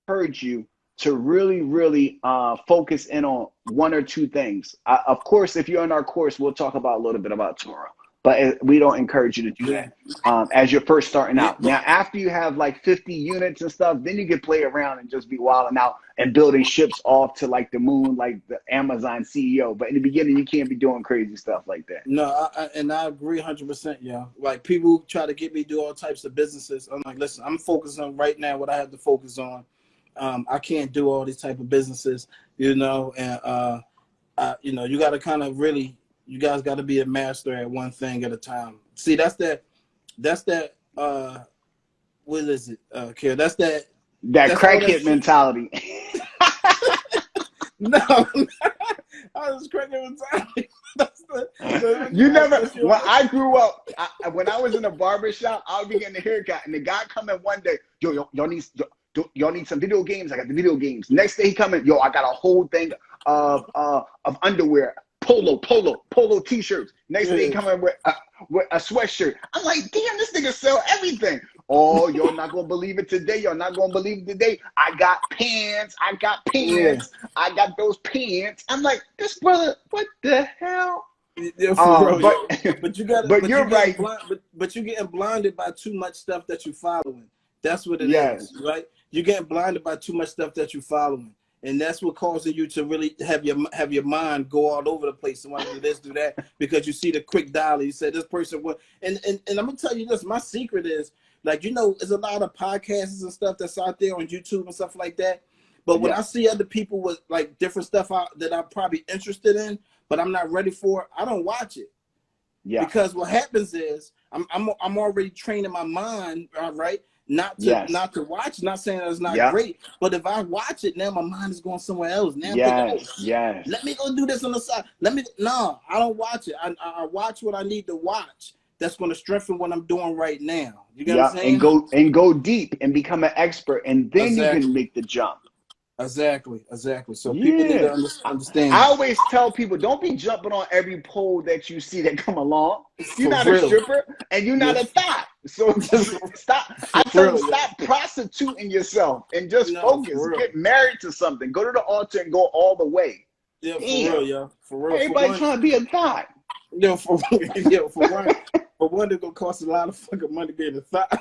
Encourage you to really focus in on one or two things. Of course, if you're in our course, we'll talk about a little bit about Toro, but we don't encourage you to do Yeah. that as you're first starting Yeah. out. Now, after you have like 50 units and stuff, then you can play around and just be wilding out and building ships off to like the moon, like the Amazon CEO. But in the beginning, you can't be doing crazy stuff like that. No, and I agree 100%. Yeah, like people try to get me to do all types of businesses. I'm like, listen, I'm focused on right now what I have to focus on. I can't do all these type of businesses, and you got to kind of really, you guys got to be a master at one thing at a time. See, that's that, what is it, Kayr? That's all that Crackhead shit. mentality. No, I was crackhead mentality. You never, when I grew up, when I was in a barber shop, I would be getting a haircut, and the guy come in one day, y'all need some video games. I got the video games. Next day he come in, I got a whole thing of underwear, polo t-shirts. Next day he come in with a sweatshirt. I'm like, damn, this nigga sell everything. Oh, you're not gonna believe it today. You're not gonna believe it today. I got pants. I got those pants. I'm like, this brother, what the hell? Yeah, for real, but you're right. But you're getting blinded by too much stuff that you're following. That's what it Yes. is, right? You're getting blinded by too much stuff that you're following, and that's what causing you to really have your mind go all over the place and want to do this, do that, because you see the quick dollar. You said this person would, and I'm gonna tell you this. My secret is, like, there's a lot of podcasts and stuff that's out there on YouTube and stuff like that. But when I see other people with like different stuff that I'm probably interested in, but I'm not ready for, I don't watch it. Yeah. Because what happens is I'm already training my mind, right? Not to watch, not saying that it's not great, but if I watch it, now my mind is going somewhere else. Now I'm thinking, let me go do this on the side. No, I don't watch it. I watch what I need to watch. That's going to strengthen what I'm doing right now. You get what I'm saying? And go deep and become an expert, and then you can make the jump. Exactly. So people need to understand. I always tell people, don't be jumping on every pole that you see that come along. You're not a stripper, and you're not a thot. So stop. I tell them, stop prostituting yourself and just focus. Get married to something. Go to the altar and go all the way. Yeah, for real. Everybody trying to be a thot. For one, it's gonna cost a lot of fucking money being a thot.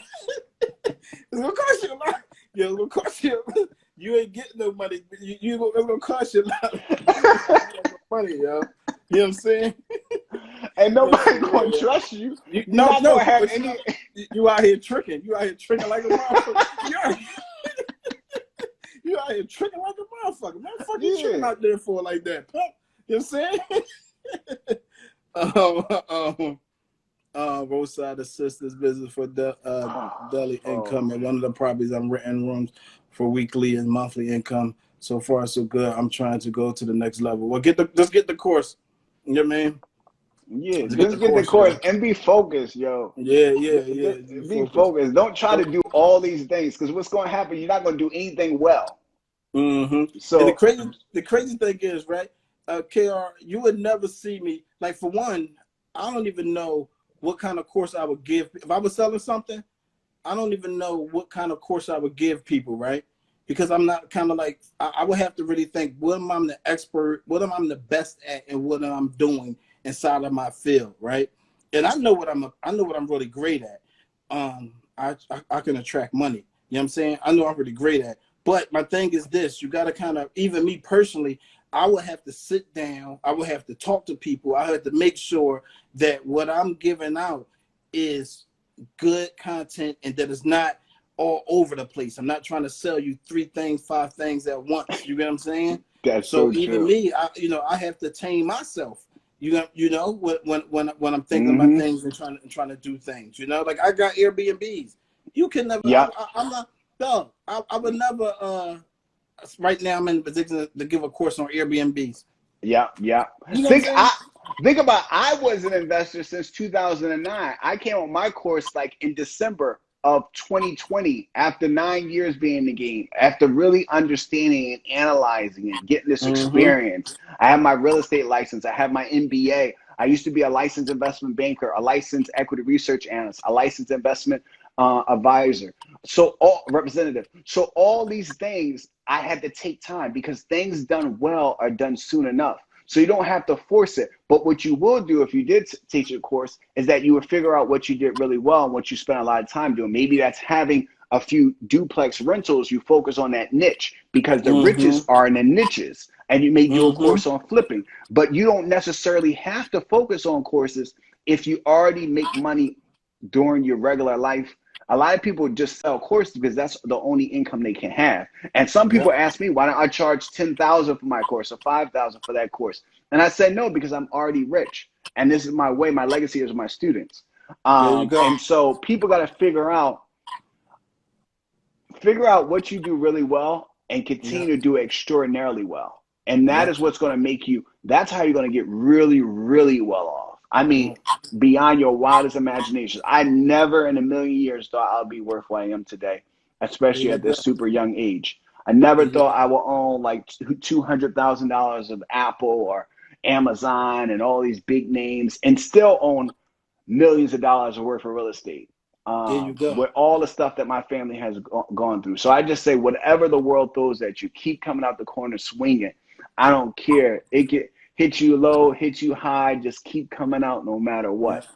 It's gonna cost you a lot. Yeah, it's gonna cost you. You ain't getting no money. It's gonna cost you a lot of money, yo. You know what I'm saying? And nobody gonna trust you. You out here tricking. You out here tricking like a motherfucker. You out here tricking like a motherfucker. Motherfucker, you tricking out there for like that. You know what I'm saying? Roadside assistance business for daily income, and one of the properties I'm renting rooms for weekly and monthly income. So far, so good. I'm trying to go to the next level. Well, let's get the course. You know what I mean? Yeah, just get the course and be focused, yo. Yeah. Be focused. Don't try to do all these things, because what's going to happen? You're not going to do anything well. Mm-hmm. So and the crazy thing is, right, Kayr, you would never see me. Like, for one, I don't even know what kind of course I would give. If I was selling something, I don't even know what kind of course I would give people, right? Because I'm not kind of like, I would have to really think, what am I the expert, what am I the best at, and what am I doing inside of my field, right? And I know what I'm really great at. I can attract money. You know what I'm saying? I know I'm really great at. But my thing is this, you got to kind of, even me personally, I would have to sit down. I would have to talk to people. I have to make sure that what I'm giving out is good content and that it's not all over the place. I'm not trying to sell you 3 things, 5 things at once. You get what I'm saying? That's so even true. Me, I have to tame myself. When I'm thinking about things and trying to do things. Like I got Airbnbs. You can never. Yeah. I'm not. No, I would never. right now I'm in the position to give a course on Airbnbs. Yeah, yeah. You know what I'm Think saying? I think about I was an investor since 2009. I came on my course like in December of 2020 after 9 years being in the game, after really understanding and analyzing and getting this Mm-hmm. experience. I have my real estate license, I have my MBA. I used to be a licensed investment banker, a licensed equity research analyst, a licensed investment advisor, so all representative. So all these things I had to take time because things done well are done soon enough. So you don't have to force it. But what you will do if you did teach a course is that you would figure out what you did really well and what you spent a lot of time doing. Maybe that's having a few duplex rentals. You focus on that niche because the Mm-hmm. riches are in the niches. And you may do a Mm-hmm. course on flipping, but you don't necessarily have to focus on courses if you already make money during your regular life. A lot of people just sell courses because that's the only income they can have. And some people Yep. ask me, why don't I charge 10,000 for my course or 5,000 for that course? And I said, no, because I'm already rich. And this is my way. My legacy is my students. There you go. And so people got to figure out what you do really well and continue Yep. to do extraordinarily well. And that Yep. is what's going to make you, that's how you're going to get really, really well off. I mean, Yep. beyond your wildest imagination. I never in a million years thought I'll be worth what I am today, There especially you at go. this super young age. I never There you thought go. I would own like $200,000 of Apple or Amazon and all these big names and still own millions of dollars worth of real estate, There you go. with all the stuff that my family has gone through. So I just say, whatever the world throws at you, keep coming out the corner swinging. I don't care. It get hit you low, hit you high. Just keep coming out no matter Yeah. what.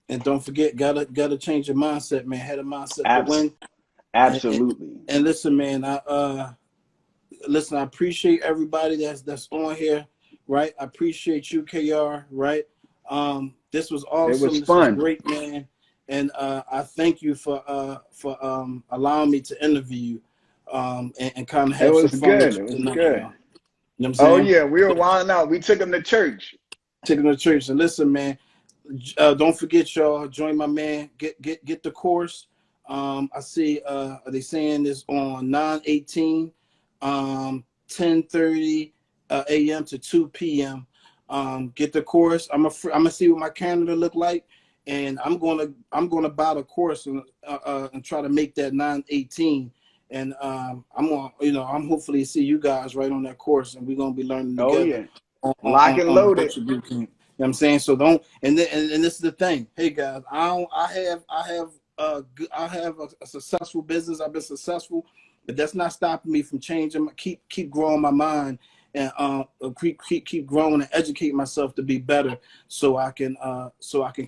And don't forget, gotta change your mindset, man. Had a mindset to Abs- win. And, and, absolutely. and listen, man. I appreciate everybody that's on here, right? I appreciate you, Kayr, right? This was It was awesome. This was fun. great, man. And I thank you for allowing me to interview you, and kind of It have some was fun with good. you It was tonight, good. y'all. You know what I'm Oh saying? yeah, we were wilding out. We took him to church. Taking the church. And listen, man, don't forget, y'all. Join my man. Get the course. I see. Are they saying this on 9/18, 10:30 a.m. to 2 p.m. Get the course. I'm gonna see what my calendar look like, and I'm gonna buy the course and try to make that 9/18. And I'm hopefully see you guys right on that course, and we're gonna be learning Oh together yeah, on lock and the loaded. virtual boot camp. You know what I'm saying? So don't, and this is the thing. Hey guys, I have a successful business. I've been successful, but that's not stopping me from changing. Keep growing my mind, and keep growing and educate myself to be better, so I can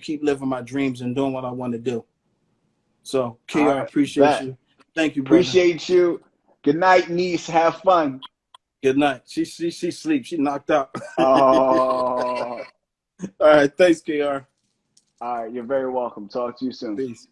keep living my dreams and doing what I want to do. So, All Kayr, I right, appreciate bet. you. Thank you, brother. Appreciate you. Good night, niece. Have fun. Good night. She sleep. She knocked out. Oh, All right. Thanks, Kayr. all right. You're very welcome. Talk to you soon. Peace.